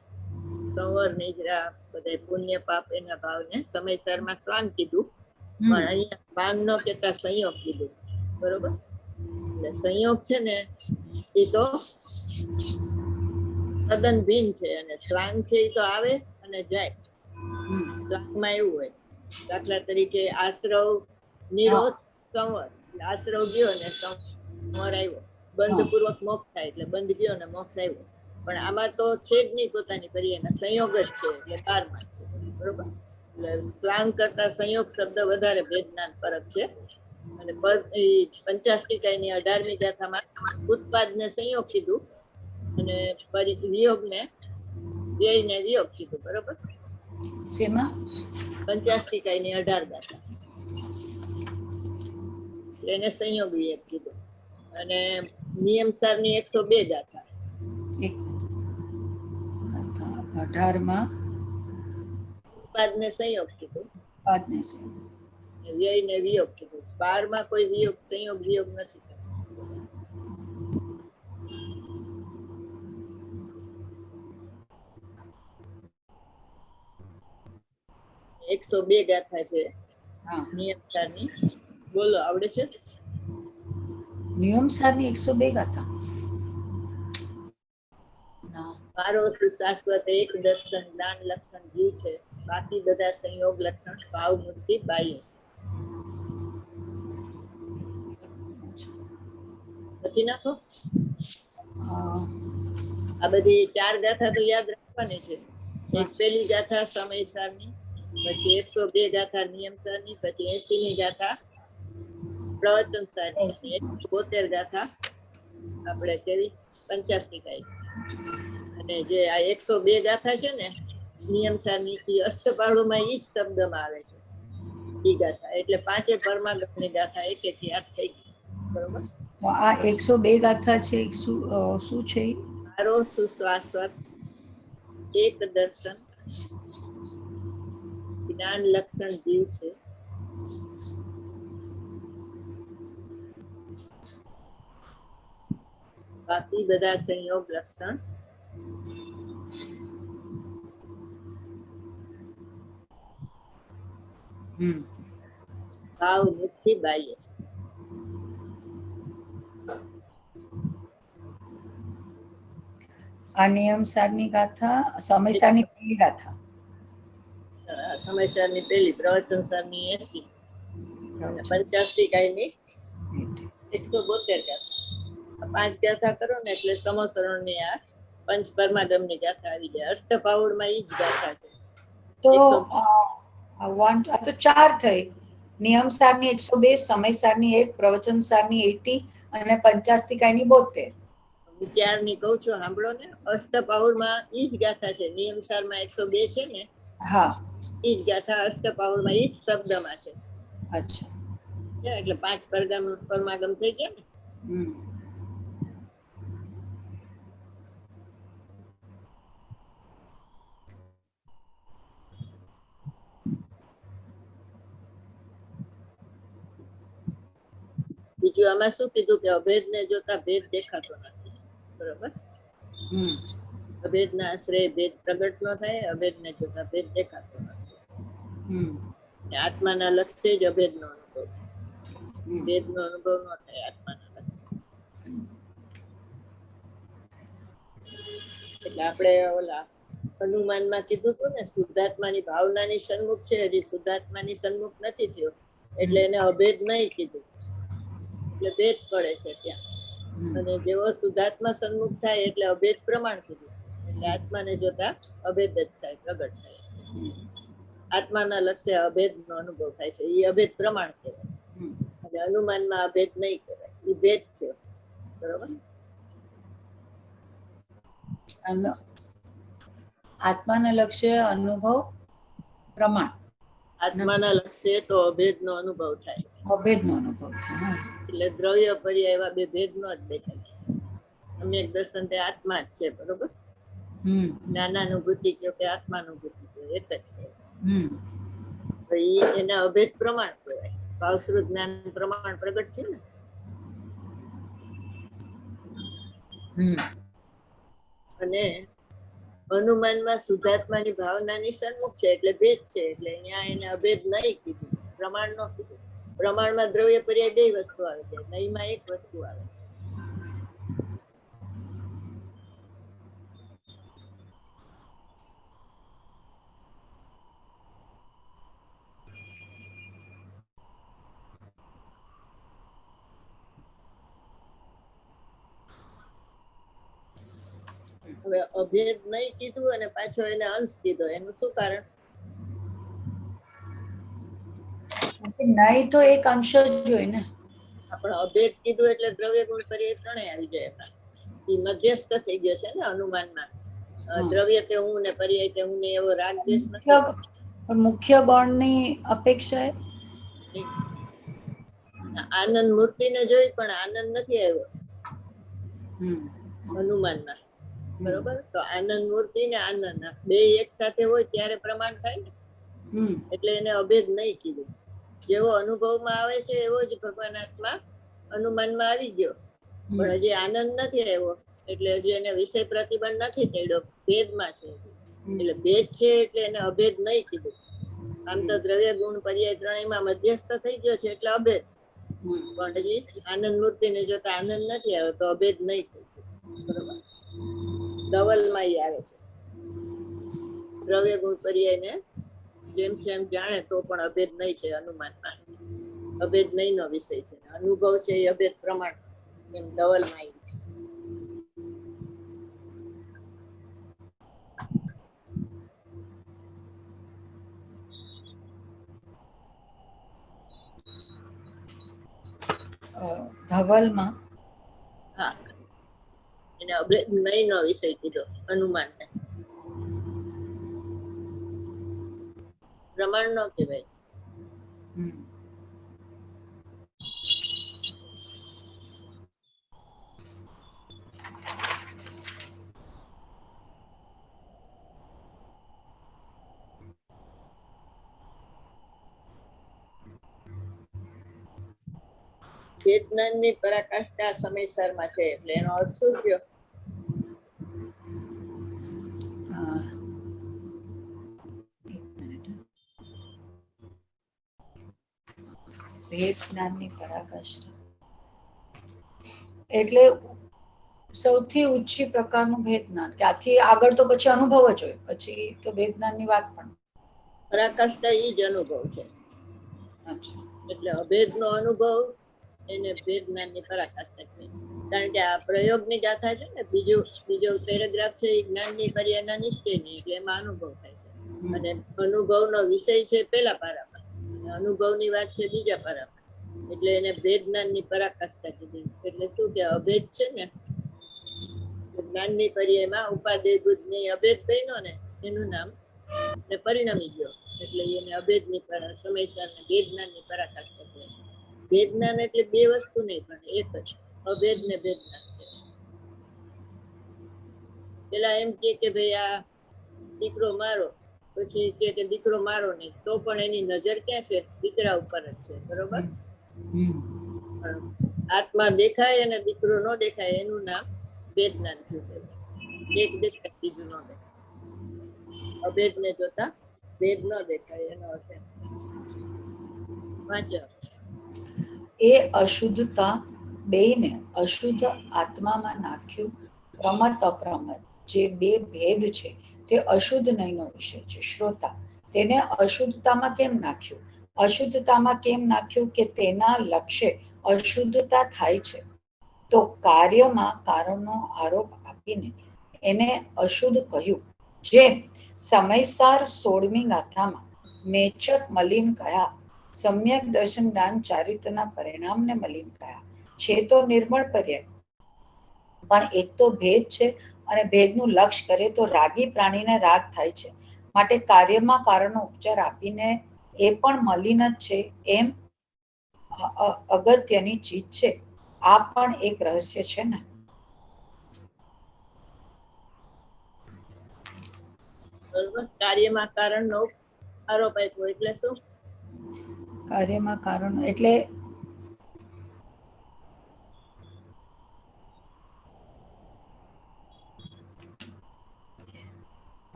સંવર નિજરા બધા પુણ્ય પાપ એના ભાવને સમયસરમાં સ્વાંગ કીધું, પણ અહીંયા સ્વાંગ નો કેતા સંયોગ કીધું. બરોબર? એટલે સંયોગ છે ને એ તો તદ્દન ભિન્ન છે, અને સ્વાંગ છે એ તો આવે અને જાય. સ્વાંગમાં એવું હોય, દાખલા તરીકે આશ્રવ નિરોધ સંવર, આશ્રવ ગયો ને સંવર આવ્યો. બંધ પૂર્વક મોક્ષ થાય એટલે બંધ ગયો ને મોક્ષ આવ્યો. પણ આમાં તો છે જ નહીં પોતાની પર્યાયના, સંયોગ જ છે, એટલે 12માં જ છે. બરોબર? એટલે સ્વાંગ કરતા સંયોગ શબ્દ વધારે ભેદજ્ઞાન પરક છે. અને 50 18મી ગાથામાં ઉત્પાદ ને સંયોગ કીધું, અને વિયોગ ને વ્યય ને વિયોગ કીધું. બરોબર? શેમાં? 50 18 ગાથા એને સંયોગ વિયોગ કીધું. અને નિયમસારની 102 ગાથા 18માં ઉત્પાદ ને સંયોગ કીધું, પાદને વ્યય ને વિયોગ કીધું. 12માં કોઈ વિયોગ સંયોગ વિયોગ નથી. 102 ગાથા છે નિયમસારની. બોલો, આવડે છે? નિયમસારની 102 ગાથા. મારો સુશાશ્વત એક દર્શન જ્ઞાન લક્ષણ જીવ છે, બાકી બધા સંયોગ લક્ષણ ભાવ મૂર્તિ બાહ્ય છે. લખી નાખો. આ બધી 4 ગાથા તો યાદ રાખવાની છે. એક પેલી ગાથા સમયસારની, પછી 102 ગાથા નિયમસારની, પછી 80ની ગાથા પ્રવચનસારની, 72 ગાથા આપણે કેવી 50 અને જે આ 102 ગાથા છે ને નિયમસારની, એ અષ્ટપાળુમાં ઈ જ શબ્દમાં આવે છે ઈ ગાથા. એટલે 5 પરમાગમની ગાથા એક એક યાદ થઈ ગઈ. બરોબર? આ 102 ગાથા છે, શું છે? મારો સુશ્વાસવત એક દર્શન જ્ઞાન લક્ષણ જીવ છે, બાકી બધા સંયોગ લક્ષણ ભાવ મુક્તિ બાહ્ય છે. આ નિયમસારની ગાથા, સમયસારની પહેલી ગાથા, સમયસરની પહેલી, પ્રવચનસારની 80, 50 172 ગાથા. 5 ગાથા કરો ને એટલે સમસરણની આ પંચ પરમાગમની ગાથા આવી જાય. અષ્ટપાઉડમાં ઈ જ ગાથા છે. તો આ તો 4 થઈ. નિયમસારની 102, સમયસારની 1, પ્રવચનસારની 80 અને 50 72. હું ત્યારની કહું છું, સાંભળો ને. અષ્ટપાઉરમાં ઈ જ ગાથા છે. નિયમસારમાં 102 છે ને, હા. ઈ જ ગાથા અષ્ટપાઉરમાં ઈ જ શબ્દમાં છે. અચ્છા. એટલે 5 પરમાગમ થઈ ગયા ને. બીજું આમાં શું કીધું કે અભેદ ને જોતા ભેદ દેખાતો નથી. બરોબર. અભેદ ના આશ્રય ભેદ પ્રગટ ન થાય, અભેદ ને જોતા ભેદ દેખાતો નથી. આત્માના લક્ષ્ય જ અભેદ નો અનુભવ છે. ભેદ નો અનુભવ ન થાય આત્માના લક્ષ્ય. એટલે આપણે ઓલા હનુમાનમાં કીધું હતું ને, શુદ્ધાત્માની ભાવનાની સન્મુખ છે, હજી શુદ્ધાત્માની સન્મુખ નથી થયો, એટલે એને અભેદ નહીં કીધું. એટલે ભેદ પડે છે ત્યાં. અને જેવો શુદ્ધાત્મા સન્મુખ થાય એટલે અભેદ પ્રમાણ કીધું. એટલે આત્માને જોતા અભેદ જ થાય, પ્રગટ થાય. આત્માના લક્ષ્ય અભેદ નો અનુભવ થાય છે, એ અભેદ પ્રમાણ કહેવાય. અને અનુમાનમાં અભેદ નહીં કહેવાય, એ ભેદ છે. બરોબર. આત્માના લક્ષ્ય અનુભવ પ્રમાણ. આત્માના લક્ષ્ય તો અભેદ નો અનુભવ થાય. અભેદ નો અનુભવ થાય. એટલે દ્રવ્ય પર્યાય એવા બે ભેદ નો જ દેખાય. સમ્યક દર્શન તે આત્મા જ છે. બરોબર. જ્ઞાનાનુભૂતિ કયો કે આત્માનુભૂતિ કયો, એક જ છે. તો એના અભેદ પ્રમાણ કહેવાય. ભાવશ્રુત જ્ઞાન પ્રમાણ પ્રગટ છે ને. અને હનુમાનમાં શુદ્ધાત્માની ભાવનાની સન્મુખ છે, એટલે ભેદ છે. એટલે અહીંયા એને અભેદ નહીં કીધું, પ્રમાણ ન કીધું. પ્રમાણમાં દ્રવ્ય પર્યાય 2 વસ્તુ આવે છે, નહીંમાં 1 વસ્તુ આવે. હવે અભેદ નહીં કીધું અને પાછો એને અંશ કીધો, એનું શું કારણ? નહીં તો એક અંશ જ હોય ને. આપણે અભેદ કીધું એટલે દ્રવ્ય ગુણ પર્યાય ત્રણેય આવી જાય. એ મધ્યસ્થ થઈ ગયો છે ને અનુમાનમાં. દ્રવ્ય તે હું ને પર્યાય તે હું ને એવો રાગ દેશ નથી. મુખ્ય ગણની અપેક્ષા આનંદ મૂર્તિને જોઈ પણ આનંદ નથી આવ્યો હનુમાનમાં. બરોબર. તો આનંદ મૂર્તિ ને આનંદ બે એક સાથે હોય ત્યારે પ્રમાણ થાય ને. એટલે એને અભેદ નહીં કીધું. જેવો અનુભવમાં આવે છે એવો જ ભગવાન આત્મા અનુમાનમાં આવી ગયો, પણ હજી આનંદ નથી આવ્યો. એટલે હજી એને વિષય પ્રતિબંધ નથી થયો, ભેદમાં છે. એટલે ભેદ છે એટલે એને અભેદ નહીં કીધું. આમ તો દ્રવ્ય ગુણ પર્યાય ત્રણેયમાં મધ્યસ્થ થઈ ગયો છે એટલે અભેદ. પણ હજી આનંદ મૂર્તિને જોતા આનંદ નથી આવ્યો તો અભેદ નહીં થયું. બરોબર. ધવલમાં ઈ આવે છે. દ્રવ્ય ગુણ પર્યાય ને જેમ છે એમ જાણે તો પણ અભેદ નહીં છે અનુમાનમાં. અભેદ નહીં નો વિષય છે. અનુભવ છે એ અભેદ પ્રમાણ છે. એમ ધવલમાં ઈ. ધવલમાં હા, એને અભેદ નહીં નો વિષય કીધો અનુમાનને. પ્રમાણ નો કહેવાય. વેદનાની પરાકાષ્ઠા સમયસરમાં છે એટલે એનો અર્થ શું થયો? ભેદ જ્ઞાનની પરાકાષ્ઠા એટલે સૌથી ઊંચી પ્રકારનું ભેદ જ્ઞાન. ત્યાંથી આગળ તો પછી અનુભવ જ હોય, પછી તો ભેદ જ્ઞાનની વાત પણ. પરાકાષ્ઠા એ જ અનુભવ છે. એટલે અભેદનો અનુભવ એને ભેદ જ્ઞાનની પરાકાષ્ઠા છે. કારણ કે આ પ્રયોગની ગાથા છે ને, બીજો પેરેગ્રાફ છે એ જ્ઞાનની પર્યાયના નિશ્ચયની, એટલે એમાં અનુભવ થાય છે. અને અનુભવનો વિષય છે પેલા પારામાં, અનુભવની વાત છે બીજા પારામાં. એટલે એને ભેદ જ્ઞાનની પરાકાષ્ઠા કીધી. એટલે શું કે અભેદ છે ને જ્ઞાનની પર્યાયમાં ઉપાદેય બુદ્ધની અભેદ બન્યો ને એનું નામ ને પરિણમી ગયો, એટલે એને અભેદની સમયસર ભેદ જ્ઞાનની પરાકાષ્ઠા કહેવાય. ભેદ જ્ઞાન એટલે બે વસ્તુ નહીં પણ એક જ, અભેદ ને ભેદ જ્ઞાન. પેલા એમ કે ભાઈ આ દીકરો મારો, પછી કે દીકરો મારો નહીં, તો પણ એની નજર ક્યાં છે? દીકરા ઉપર જ છે, બરોબર. આત્મા દેખાય અને દીકરો ન દેખાય એનું નામ ભેદ જ્ઞાન થયું. એક દેખાય બીજું ન દેખાય, અભેદ ને જોતા ભેદ ન દેખાય એનો અર્થ. વાંચો. એ અશુદ્ધતા બેયને અશુદ્ધ આત્મામાં નાખ્યું. પ્રમત અપ્રમત જે બે ભેદ છે તે અશુદ્ધ નહીંનો વિષય છે. શ્રોતા, તેને અશુદ્ધતામાં કેમ નાખ્યું? અશુદ્ધતામાં કેમ નાખ્યું કે તેના લક્ષ્ય અશુદ્ધતા થાય છે, તો કાર્યમાં કારણનો આરોપ આપીને એને અશુદ્ધ કહ્યું. જેમ સમયસાર 16મી ગાથામાં મેચક મલિન કહ્યા, સમ્યક દર્શન જ્ઞાન ચારિત્રના પરિણામને મલિન કહ્યા છે. તો નિર્મળ પર્યાય, પણ એક તો ભેદ છે અને ભેદનું લક્ષ્ય કરે તો રાગી પ્રાણીને રાગ થાય છે, માટે કાર્યમાં કારણનો ઉપચાર આપીને એ પણ મલિન જ છે એમ અગત્યની ચીજ છે. આ પણ એક રહસ્ય છે ને. કાર્યમાં કારણનો આરોપ આપ્યો એટલે શું? કાર્યમાં કારણ એટલે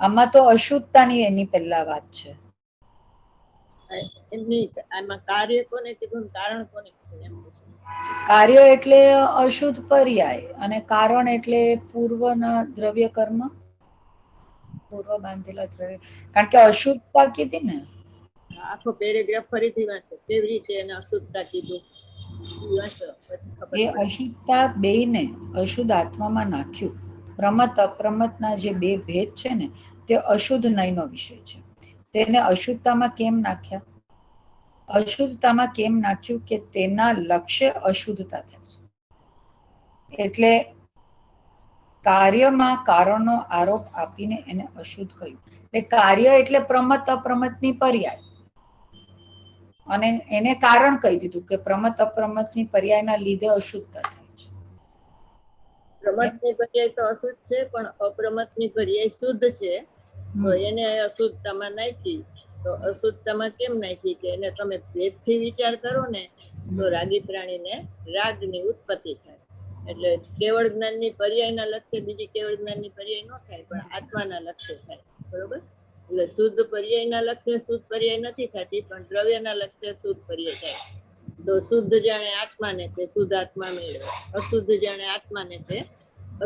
આમાં તો અશુદ્ધતાની એની પહેલા વાત છે. એમની આમાં કાર્ય કોને કીધું, કારણ કોને કીધું? કાર્ય એટલે અશુદ્ધ પર્યાય અને કારણ એટલે પૂર્વના દ્રવ્ય કર્મ, પૂર્વ બાંધેલા દ્રવ્ય. કારણ કે અશુદ્ધતા કીધી ને, આખો પેરેગ્રાફ ફરીથી વાંચો, કેવી રીતે એને અશુદ્ધતા કીધું. એ અશુદ્ધતા બેયને અશુદ્ધ આત્મામાં નાખ્યું. પ્રમત અપ્રમતના જે બે ભેદ છે ને તે અશુદ્ધ નયનો વિષય છે. તેને અશુદ્ધતામાં કેમ નાખ્યા? અશુદ્ધતામાં કેમ નાખ્યું કે તેના લક્ષ્ય અશુદ્ધતા થાય છે. એટલે કાર્યમાં કારણનો આરોપ આપીને એને અશુદ્ધ કહ્યું. એટલે કાર્ય એટલે પ્રમત અપ્રમતની પર્યાય, અને એને કારણ કહી દીધું કે પ્રમત અપ્રમતની પર્યાયના લીધે અશુદ્ધતા થાય છે. પ્રમતની પર્યાય તો અશુદ્ધ છે, પણ અપ્રમતની પર્યાય શુદ્ધ છે, તો એને અશુદ્ધતામાં નાખી. તો અશુદ્ધતામાં કેમ નાખી કે એને તમે ભેદથી વિચાર કરો ને તો રાગી પ્રાણીને રાગની ઉત્પત્તિ થાય. એટલે કેવળ જ્ઞાનની પર્યાયના લક્ષ્ય બીજી કેવળ જ્ઞાનની પર્યાય ન થાય, પણ આત્માના લક્ષ્ય થાય, બરોબર. એટલે શુદ્ધ પર્યાયના લક્ષ્ય શુદ્ધ પર્યાય નથી થતી, પણ દ્રવ્યના લક્ષ્ય શુદ્ધ પર્યાય થાય. તો શુદ્ધ જાણે આત્માને તે શુદ્ધ આત્મા મેળવે, અશુદ્ધ જાણે આત્માને તે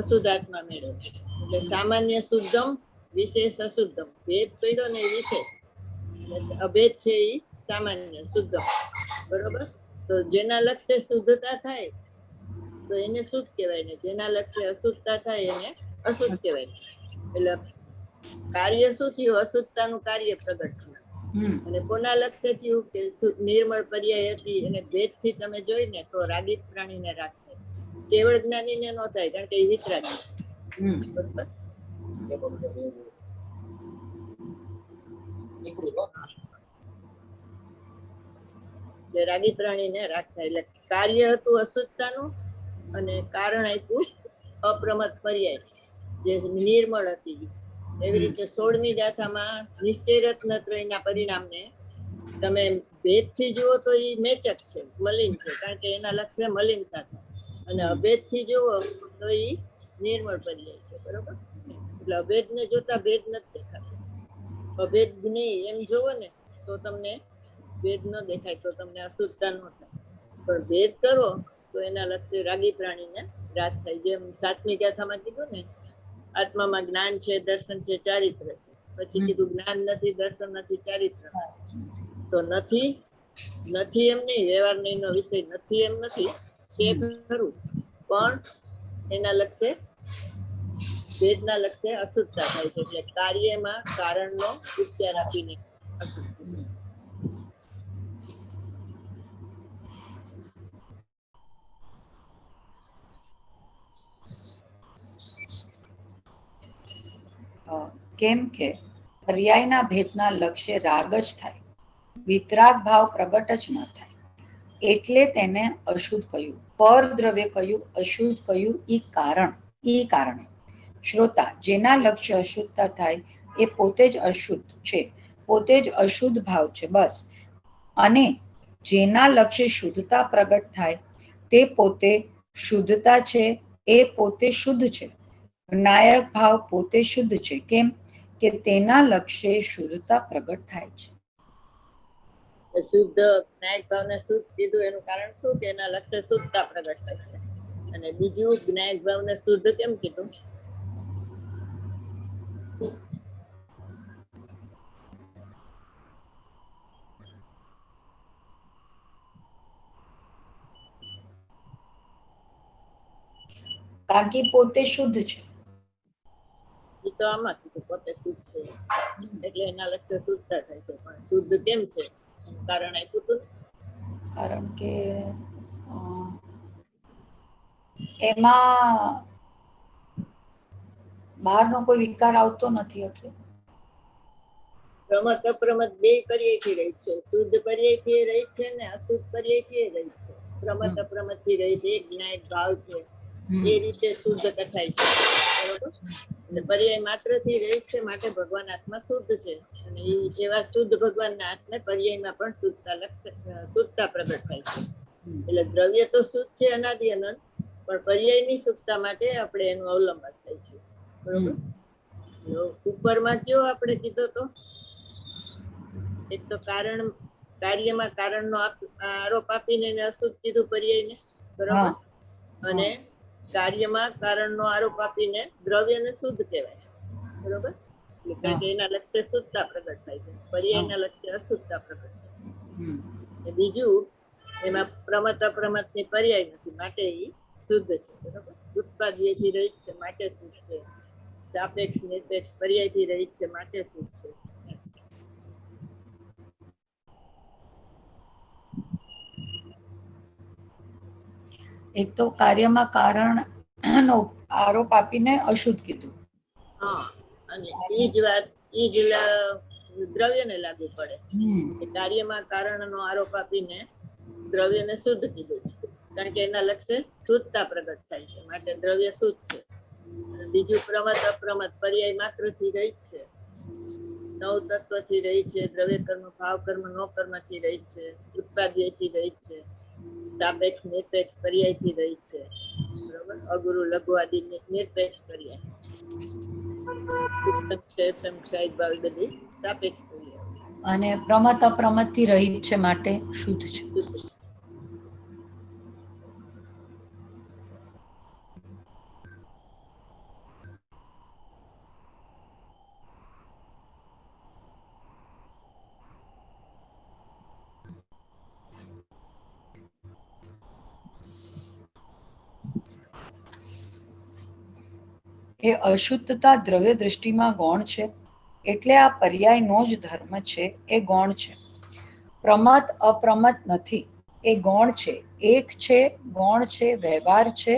અશુદ્ધ આત્મા મેળવે. એટલે સામાન્ય શુદ્ધમ વિશેષ અશુદ્ધમ, ભેદ પડ્યો ને વિશેષ, અભેદ છે એ સામાન્ય શુદ્ધમ, બરોબર. તો જેના લક્ષ્ય શુદ્ધતા થાય તો એને શુદ્ધ કહેવાય, ને જેના લક્ષ્ય અશુદ્ધતા થાય એને અશુદ્ધ કહેવાય. એટલે કાર્ય શું થયું? અશુદ્ધતાનું કાર્ય પ્રગટ થયું. અને કોના લક્ષ્ય થયું કે નિર્મળ પર્યાય હતી એને ભેદથી તમે જોઈને તો રાગિત પ્રાણીને રાગ થાય. કેવળ જ્ઞાનીને ન થાય, કારણ કે એ વિતરાગી. રાગી પ્રાણીને રાગ થાય. એટલે કાર્ય હતું અશુદ્ધતાનું અને કારણ આપ્યું અપ્રમત પર્યાય જે નિર્મળ હતી. એવી રીતે 16મી ગાથામાં નિશ્ચય રત્નત્રયના પરિણામને તમે ભેદથી જુઓ તો એ મેચક છે, મલિન છે, કારણ કે એના લક્ષ્ય મલિનતા થાય. અને અભેદથી જુઓ તો એ નિર્મળ પર્યાય છે, બરોબર. એટલે અભેદને જોતા ભેદ નથી દેખાતો. અભેદ નહીં એમ જોવો ને તો તમને ભેદ ન દેખાય, તો તમને અશુદ્ધતા ન થાય. પણ ભેદ કરો તો એના લક્ષ્ય રાગી પ્રાણીને રાગ થાય. જેમ 7મી ગાથામાં કીધું ને, આત્મામાં જ્ઞાન છે, દર્શન છે, ચારિત્ર છે. પછી કીધું જ્ઞાન નથી, દર્શન નથી, ચારિત્ર. તો નથી એમ નહીં, વ્યવહાર નહીં નો વિષય નથી એમ નથી, છે ખરું, પણ એના લક્ષ્ય ભેદના લક્ષ્ય અશુદ્ધતા થાય છે. એટલે કાર્યમાં કારણનો ઉપચાર આપીને અશુદ્ધ. કેમ કે પર્યાયના ભેદના લક્ષ્ય રાગ જ થાય, વિતરાગ ભાવ પ્રગટ જ ન થાય, એટલે તેને અશુદ્ધ કહ્યું. પર દ્રવ્ય કહ્યું, અશુદ્ધ કહ્યું. ઈ કારણે શ્રોતા જેના લક્ષ્ય અશુદ્ધતા થાય એ પોતે જ અશુદ્ધ છે, પોતે જ અશુદ્ધ ભાવ છે, બસ. અને જેના લક્ષ્ય શુદ્ધતા પ્રગટ થાય તે પોતે શુદ્ધતા છે, એ પોતે શુદ્ધ છે. જ્ઞાયક ભાવ પોતે શુદ્ધ છે. કેમ કે તેના લક્ષ્ય શુદ્ધતા પ્રગટ થાય છે. શુદ્ધ જ્ઞાયક ભાવને શુદ્ધ કીધું એનું કારણ શું? કે એના લક્ષ્ય શુદ્ધતા પ્રગટ થાય છે. અને બીજું જ્ઞાયક ભાવને શુદ્ધ કેમ કીધું? કારણ કે પોતે શુદ્ધ છે. એ તો આમાં કીધું પોતે શુદ્ધ છે એટલે એના લક્ષ્ય શુદ્ધતા થાય છે. પણ શુદ્ધ કેમ છે એનું કારણ આપ્યું હતું. કારણ કે એમાં બહારનો કોઈ વિકાર આવતો નથી. એટલે પ્રમત અપ્રમત બે પર્યાયથી રહી છે. શુદ્ધ પર્યાયથી રહી છે ને અશુદ્ધ પર્યાયથી રહી છે. પ્રમત અપ્રમત થી રહી છે. એક જ્ઞાયક ભાવ છે એ રીતે શુદ્ધ કથાય છે. બરોબર? એટલે પર્યાય માત્ર થી રહી છે માટે ભગવાન આત્મા શુદ્ધ છે. અને એવા શુદ્ધ ભગવાનના આત્મે પર્યાયમાં પણ શુદ્ધતા પ્રગટ થાય છે. એટલે દ્રવ્ય તો શુદ્ધ છે અનાદિ અનંત, પણ પર્યાયની શુદ્ધતા માટે આપણે એનું અવલંબન થાય છે. બરોબર? ઉપરમાં કયો આપણે કીધો તો એક તો કાર્યમાં કારણનો આરોપ આપીને એને અશુદ્ધ કીધું પર્યાયને. બરોબર? અને કાર્યમાં કારણનો આરોપ આપીને દ્રવ્યને શુદ્ધ કહેવાય. બરોબર? કારણ કે એના લક્ષ્ય શુદ્ધતા પ્રગટ થાય છે, પર્યાયના લક્ષ્ય અશુદ્ધતા પ્રગટ થાય છે. બીજું એમાં પ્રમત અપ્રમત ની પર્યાય નથી માટે એ શુદ્ધ છે. બરોબર? ઉત્પાદ્યથી રહિત છે માટે શુદ્ધ છે. સાપેક્ષ નિરપેક્ષ પર્યાયથી રહિત છે માટે શુદ્ધ છે. એક તો કાર્યમાં કારણનો આરોપ આપીને અશુદ્ધ કીધું. હા, અને ઈ જ વાત દ્રવ્યને લાગુ પડે. કાર્યમાં કારણનો આરોપ આપીને દ્રવ્યને શુદ્ધ કીધું, કારણ કે એના લક્ષ્ય શુદ્ધતા પ્રગટ થાય છે માટે દ્રવ્ય શુદ્ધ છે. બીજું પ્રમત અપ્રમત પર્યાય માત્ર થી રહી છે, નવ તત્વ થી રહી છે, દ્રવ્ય કર્મ ભાવ કર્મ નો કર્મ થી રહી છે, ઉત્પાદ્ય થી રહી છે, સાપેક્ષ નિરપેક્ષ પર્યાય થી રહી છે. બરોબર? અગુરુ લઘુ આદિ નિરપેક્ષ પર્યાય, સંક્ષેપ ભાવ બધી સાપેક્ષ પર્યાય. અને પ્રમત અપ્રમત થી રહિત છે માટે શુદ્ધ છે. એ અશુદ્ધતા દ્રવ્ય દૃષ્ટિમાં ગૌણ છે, એટલે આ પર્યાયનો જ ધર્મ છે. એ ગૌણ છે. પ્રમત અપ્રમત નથી, એ ગૌણ છે. એક છે, ગૌણ છે, વ્યવહાર છે,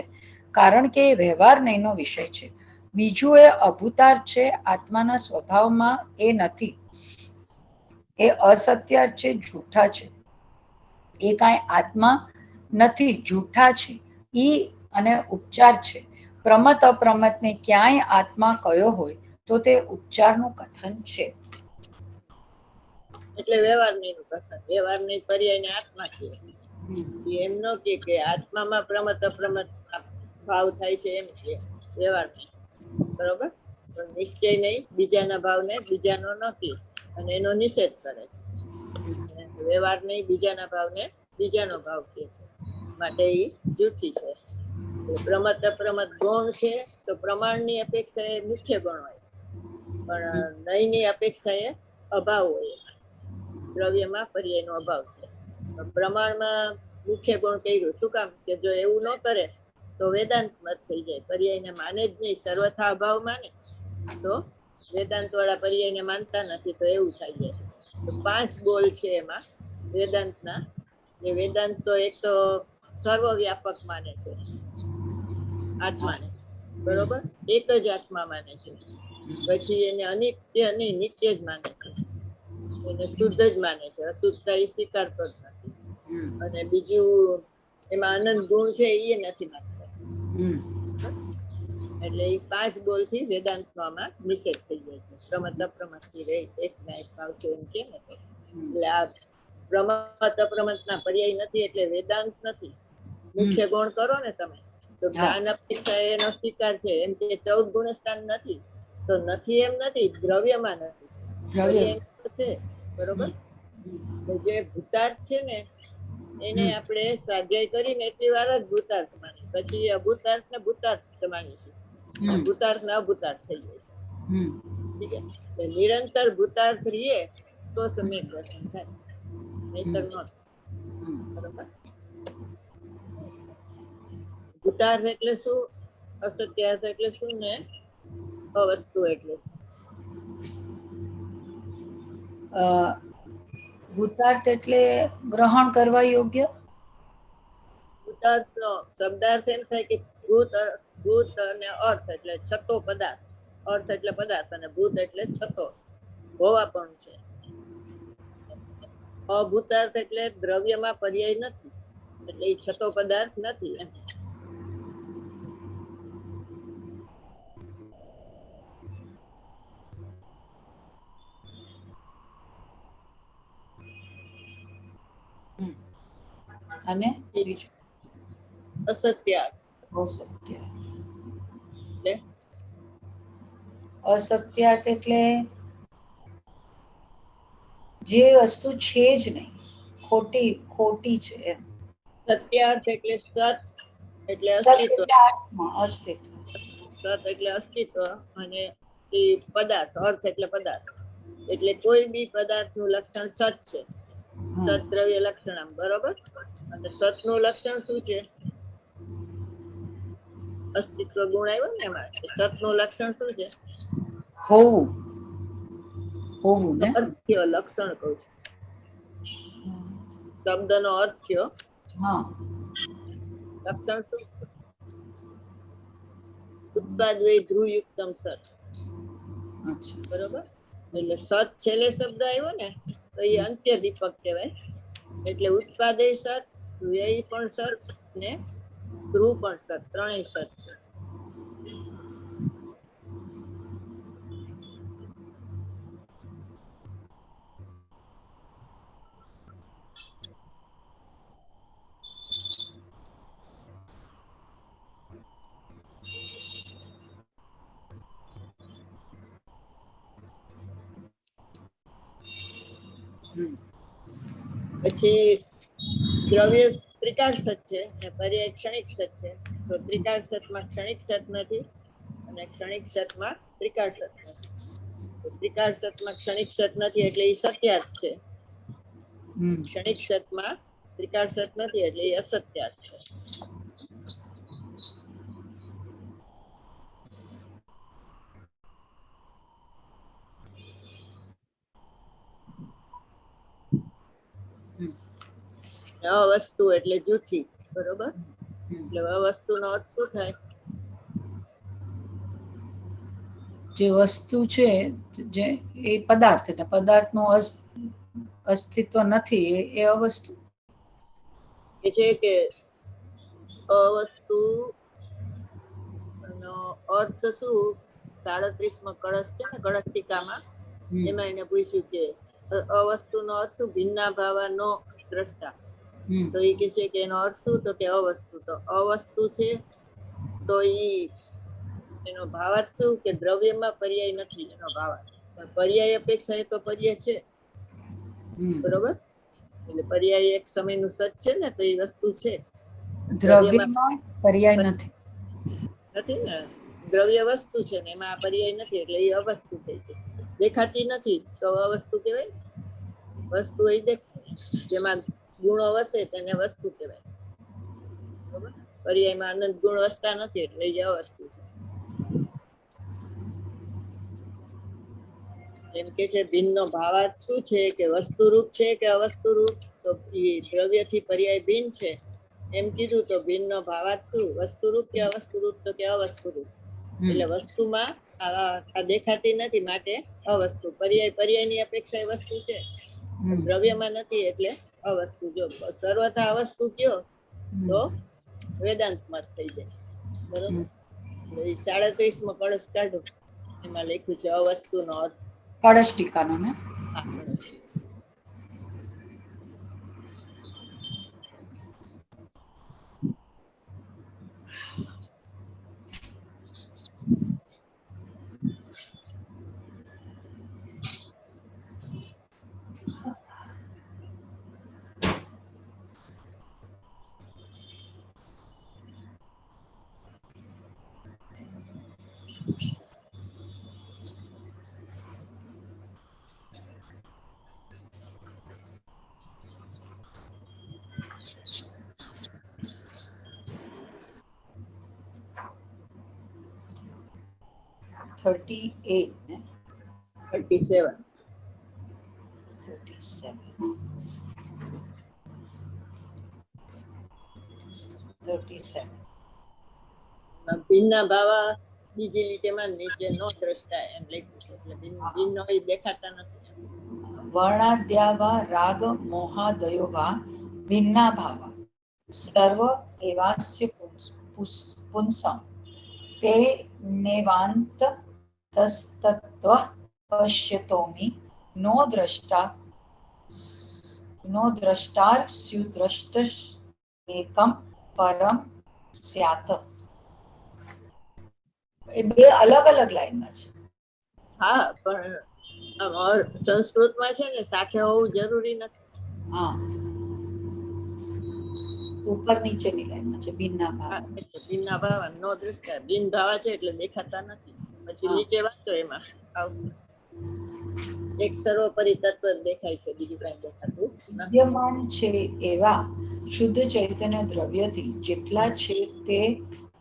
કારણ કે એ વ્યવહાર નહીંનો વિષય છે. બીજું એ અભૂતાર છે, આત્માના સ્વભાવમાં એ નથી. એ અસત્ય છે, જૂઠા છે. એ કાંઈ આત્મા નથી, જૂઠા છે. ઈ અને ઉપચાર છે. પ્રમત અપ્રમતને ક્યાંય આત્મા કયો હોય તો તે ઉપચારનું કથન છે. એટલે વ્યવહાર નહીં નું કથન. વ્યવહાર નહીં પર્યાય ને આત્મા કહેવાય. એમ ન કે આત્મામાં પ્રમત અપ્રમત ભાવ થાય છે એમ કે વ્યવહાર નહીં. બરોબર? પણ નિશ્ચય નહીં, બીજાના ભાવને બીજાનો નથી અને એનો નિષેધ કરે છે. વ્યવહાર નહીં, બીજાના ભાવને બીજાનો ભાવ કહે છે માટે એ જૂઠી છે. પ્રમત અપ્રમત ગૌણ છે તો પ્રમાણની અપેક્ષા એ મુખ્ય ગણ હોય, પણ નહીંની અપેક્ષા એ અભાવ હોય. દ્રવ્યમાં પર્યાયનો અભાવ છે. પ્રમાણમાં મુખ્ય ગુણ કર્યું. શું કામ? કે જો એવું ન કરે તો વેદાંત મત થઈ જાય. પર્યાયને માને જ નહીં, સર્વથા અભાવ માને તો વેદાંત વાળા પર્યાયને માનતા નથી, તો એવું થઈ જાય. તો 5 બોલ છે એમાં વેદાંતના. એ વેદાંત તો એક તો સર્વવ્યાપક માને છે આત્માને. બરોબર? એક જ આત્મા માને છે. પછી એને અનિત્ય નહીં, નિત્ય જ માને છે, એને શુદ્ધ જ માને છે, અશુદ્ધતા એ સ્વીકારતો જ નથી. અને બીજું એમાં આનંદ ગુણ છે એ નથી માનતો. એટલે એ 5 બોલ થી વેદાંતનો આમાં નિષેધ થઈ જાય છે. પ્રમત અપ્રમત થી રહે, એક ના એક ભાવ છે એમ કે ને તો. એટલે આ પ્રમત અપ્રમત ના પર્યાય નથી એટલે વેદાંત નથી. મુખ્ય ગુણ કરો ને તમે તો જ્ઞાન અપેક્ષા એનો સ્વીકાર છે. એમ કે 14 ગુણસ્થાન નથી તો નથી એમ નથી, દ્રવ્યમાં નથી, પર્યાય છે. બરોબર. જે ભૂતાર્થ છે ને એને આપણે સ્વાધ્યાય કરીને એટલી વાર જ ભૂતાર્થ માની, પછી અભૂતાર્થ ને ભૂતાર્થ માની છે. ભૂતાર્થ ને અભૂતાર્થ થઈ જાય છે. ઠીક છે. નિરંતર ભૂતાર્થ રહીએ તો સમ્યક દર્શન થાય, નહીતર ન. બરોબર. ભૂતાર્થ એટલે શું, અસત્યાર્થ એટલે શું ને અવસ્તુ એટલે શું? ભૂતાર્થ એટલે ગ્રહણ કરવા યોગ્ય. ભૂતાર્થ નો શબ્દાર્થ એમ થાય કે ભૂત અને અર્થ એટલે છતો પદાર્થ, અર્થ એટલે પદાર્થ અને ભૂત એટલે છતો હોવા પણ છે. અભૂતાર્થ એટલે દ્રવ્યમાં પર્યાય નથી, એટલે એ છતો પદાર્થ નથી એમ. અને અસત્યાર્થ અસત્યાર્થ એટલે જે વસ્તુ છે જ નહીં, ખોટી છે એમ. સત્યાર્થ એટલે સત એટલે અસ્તિત્વ, અસ્તિત્વ, સત એટલે અસ્તિત્વ અને એ પદાર્થ, અર્થ એટલે પદાર્થ. એટલે કોઈ બી પદાર્થ નું લક્ષણ સત છે, સત દ્રવ્ય લક્ષણ. બરોબર. અને સત નું લક્ષણ શું છે? અસ્તિત્વ ગુણ આવ્યો ને એમાં. સત નું લક્ષણ શું છે? હોવું ને. અર્થ થયો, લક્ષણ કહું છું. શબ્દ નો અર્થ થયો. લક્ષણ શું? ઉત્પાદય ધ્રુવયુક્તમ સત. બરોબર. એટલે સત છેલ્લે શબ્દ આવ્યો ને તો એ અંત્ય દીપક કહેવાય. એટલે ઉત્પાદય સત, વ્યય પણ સત ને ધ્રુવ પણ સત, ત્રણેય સત છે. પછી દ્રવ્ય ત્રિકાળ સત છે અને પર્યાય ક્ષણિક સત છે. તો ત્રિકાળ સતમાં ક્ષણિક સત નથી અને ક્ષણિક સતમાં ત્રિકાળ સત નથી. ત્રિકાળ સતમાં ક્ષણિક સત નથી એટલે એ સત્યાર્થ છે. ક્ષણિક સતમાં ત્રિકાળ સત નથી એટલે એ અસત્યાર્થ છે. અવસ્તુ એટલે જૂઠી. બરોબર. એટલે અવસ્તુ નો અર્થ શું થાય? જે વસ્તુ છે જે એ પદાર્થ, એટલે પદાર્થ નું અસ્તિત્વ નથી એ અવસ્તુ. એ છે કે અવસ્તુ નો અર્થ શું? 37માં કળશ છે ને, કળશ ટીકામાં એમાં એને પૂછ્યું કે અવસ્તુ નો અર્થ શું? ભિન્ના ભાવાનો દ્રષ્ટા. તો એ કે છે કે એનો અર્થ શું? તો કે અવસ્તુ. તો અવસ્તુ છે તો એનો ભાવાર્થ શું? કે દ્રવ્યમાં પર્યાય નથી એનો ભાવાર્થ. પણ પર્યાય અપેક્ષા એ તો પર્યાય છે. બરોબર. એટલે પર્યાય એક સમયનું સત છે ને, તો એ વસ્તુ છે. દ્રવ્યમાં પર્યાય નથી ને, દ્રવ્ય વસ્તુ છે ને એમાં પર્યાય નથી એટલે એ અવસ્તુ થઈ ગઈ. દેખાતી નથી તો અવસ્તુ કહેવાય. વસ્તુ એ જેમાં ગુણો વસે તેને વસ્તુ કહેવાય. બરોબર. પર્યાયમાં આનંદ ગુણ વસતા નથી એટલે એ અવસ્તુ છે. એમ કે છે ભિન્નનો ભાવાર્થ શું છે? કે વસ્તુરૂપ છે કે અવસ્તુરૂપ? તો એ દ્રવ્યથી પર્યાય ભિન્ન છે એમ કીધું તો ભિન્નનો ભાવાર્થ શું? વસ્તુરૂપ કે અવસ્તુરૂપ? તો કે અવસ્તુરૂપ. એટલે વસ્તુમાં આ દેખાતી નથી માટે અવસ્તુ. પર્યાયની અપેક્ષા એ વસ્તુ છે, દ્રવ્યમાં નથી એટલે અવસ્તુ. જો સર્વથા અવસ્તુ કયો તો વેદાંત મત થઈ જાય. બરોબર. 37માં કળશ કાઢો, એમાં લખ્યું છે અવસ્તુનો અર્થ. કળશ ટીકાનો ને? હા, કળશ. ને? 37. ભિન્ના ભાવા બીજી લીટીમાં નીચે નો દ્રષ્ટા એમ લખ્યું છે, એટલે ભિન્નો એ દેખાતા નથી. વર્ણાદ્યાવા રાગ મોહાદયો વા ભિન્ના ભાવા સર્વ એવાસ્ય પુંસં તે નેવાંત તસ્તત્વ પશ્યતોમિ નો દ્રષ્ટાર્સ્યુદ્રષ્ટસ્યેકં પરમ સ્યાત. એ બે અલગ અલગ લાઈનમાં છે. હા, પણ સંસ્કૃતમાં છે ને સાથે હોવું જરૂરી નથી. હા, ઉપર નીચેની લાઈનમાં છે ભિન્ના ભાવ. ભિન્ના ભાવ નો દ્રષ્ટા, ભિન્ન ભાવા છે એટલે દેખાતા નથી. પછી નીચે વાંચો એમાં આવશે. એક સર્વોપરી તત્વ દેખાય છે, બીજું કઈ દેખાતું વિદ્યમાન છે એવા શુદ્ધ ચૈતન્ય દ્રવ્યથી જેટલા છે તે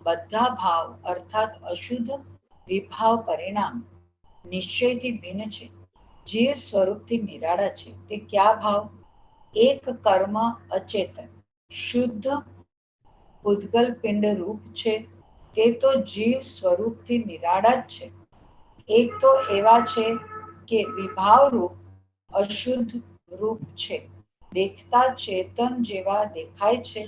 બધા ભાવ અર્થાત અશુદ્ધ વિભાવ પરિણામ નિશ્ચયથી ભિન્ન છે. જીવ સ્વરૂપથી નિરાળા છે. તે કયા ભાવ? એક કર્મ અચેતન શુદ્ધ ઉદ્ગલ પિંડ રૂપ છે, તે તો જીવ સ્વરૂપથી નિરાળા જ છે. એક તો એવા છે કે વિભાવ રૂપ અશુદ્ધ રૂપ છે, દેખતા ચેતન જેવા દેખાય છે.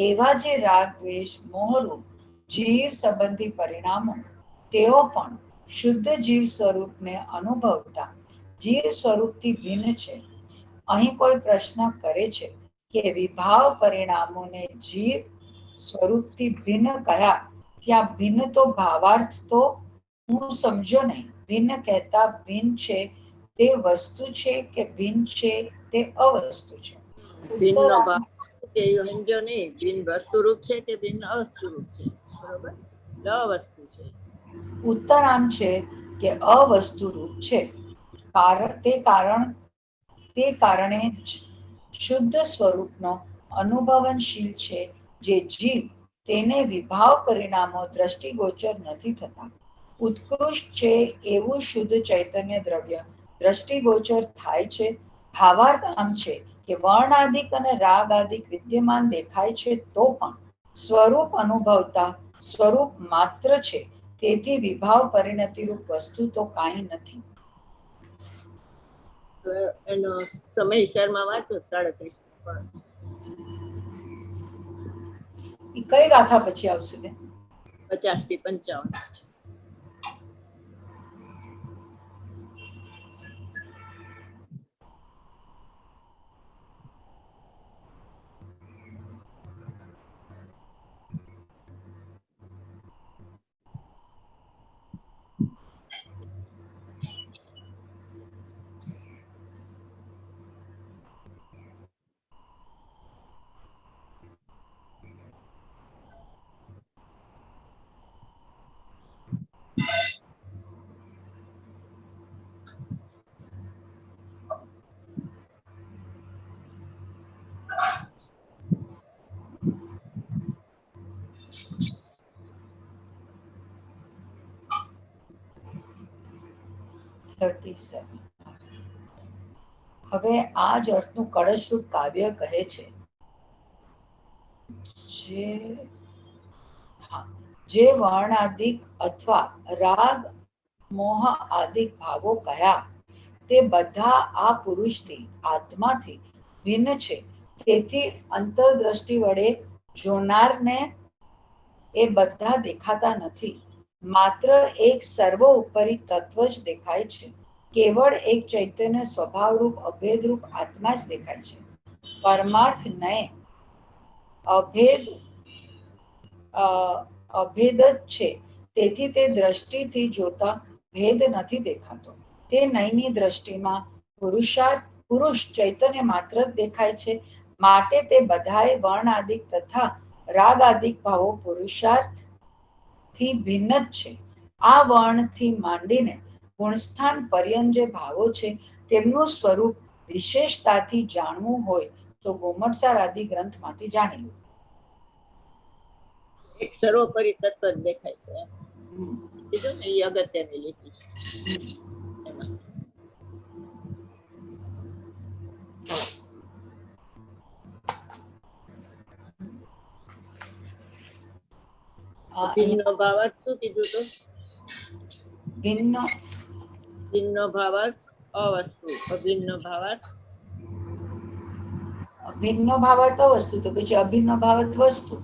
એવા જે રાગ દ્વેષ મોહરૂપ જીવ સંબંધી પરિણામો તેઓ પણ શુદ્ધ જીવ સ્વરૂપને અનુભવતા જીવ સ્વરૂપથી ભિન્ન છે. અહીં કોઈ પ્રશ્ન કરે છે કે વિભાવ પરિણામોને જીવ સ્વરૂપથી ભિન્ન કયા? ત્યાં ભિન્ન તો ભાવાર્થ તો હું સમજો નહીં. ભિન્ન કહેતા ભિન્ન છે તે વસ્તુ છે કે ભિન્ન છે તે અવસ્તુ છે? ભિન્ન ભાવ કે સમજો નહીં, ભિન્ન વસ્તુ રૂપ છે કે ભિન્ન અવસ્તુ રૂપ છે? બરોબર, અવસ્તુ છે. ઉત્તર આમ છે કે અવસ્તુ રૂપ છે. તે કારણે જ શુદ્ધ સ્વરૂપનો અનુભવનશીલ છે. જે જીવ તેને વિભાવ પરિણામો દ્રષ્ટિગોચર નથી થતા. ઉત્કૃષ્ટ છે એવું શુદ્ધ ચૈતન્ય દ્રવ્ય દ્રષ્ટિગોચર થાય છે. ભાવાર્થ આમ છે કે વર્ણાદિક અને રાગાદિક વિદ્યમાન દેખાય છે તો પણ સ્વરૂપ અનુભવતા સ્વરૂપ માત્ર છે. તેથી વિભાવ પરિણતિ રૂપ વસ્તુ તો કાંઈ નથી. એનો સમયસરમાં વાંચો 37. કઈ ગાથા પછી આવશે ને? 50 થી 55. હવે આ જ અર્થનું કળશરૂપ કાવ્ય કહે છે જે વર્ણાદિક અથવા રાગ મોહ આદિક ભાવો કયા તે બધા આ પુરુષથી આત્માથી ભિન્ન છે. તેથી અંતરદ્રષ્ટિ વડે જોનારને એ બધા દેખાતા નથી. માત્ર એક સર્વોપરી તત્વ જ દેખાય છે. કેવળ એક ચૈતન્ય સ્વભાવરૂપ અભેદરૂપ આત્મા જ દેખાય છે. પરમાર્થ નય અભેદ જ છે. તેથી તે દ્રષ્ટિથી જોતા ભેદ નથી દેખાતો. તે નયની દ્રષ્ટિમાં પુરુષ ચૈતન્ય માત્ર જ દેખાય છે. માટે તે બધાએ વર્ણાદિક તથા રાગાદિક ભાવો પુરુષાર્થથી ભિન્ન જ છે. આ વર્ણથી માંડીને ગુણસ્થાન પર્યંત જે ભાવો છે તેમનું સ્વરૂપ વિશેષતાથી જાણવું હોય તો ગોમટસાર આદિ ગ્રંથમાંથી જાણી લો. એક સર્વોપરી તત્વ જ દેખાય છે કીધું ને, એ અગત્યની લીટી છે એમાં. ભિન્ન ભાવાર્થ શું કીધું તું? ભિન્ન ભાવાર્થ અવસ્તુ, અભિન્ન ભાવાર્થ ભિન્ન ભાવાર્થ અવસ્તુ તો પછી અભિન્ન ભાવાર્થ વસ્તુ.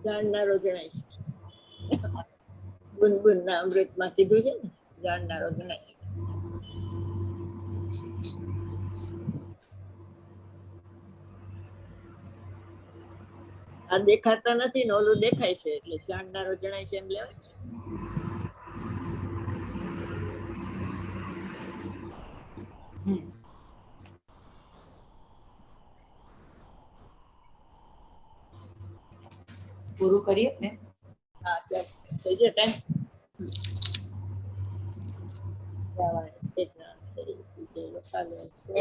જાણનારો જણાય છે. ગુનગુન ના અમૃતમાં કીધું છે ને, જાણનારો જણાય છે. આ દેખાતા નથી ને ઓલું દેખાય છે એટલે જાણનારો જણાય છે એમ લેવાય. પૂરું કરીએ ને? હા, ચાલ થઈ ગયો ટાઈમ.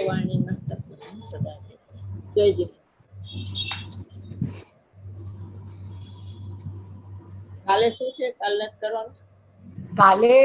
વાણી મસ્તક સદા છે. જયજી. કાલે શું છે? કાલે નથી કરવાનું. કાલે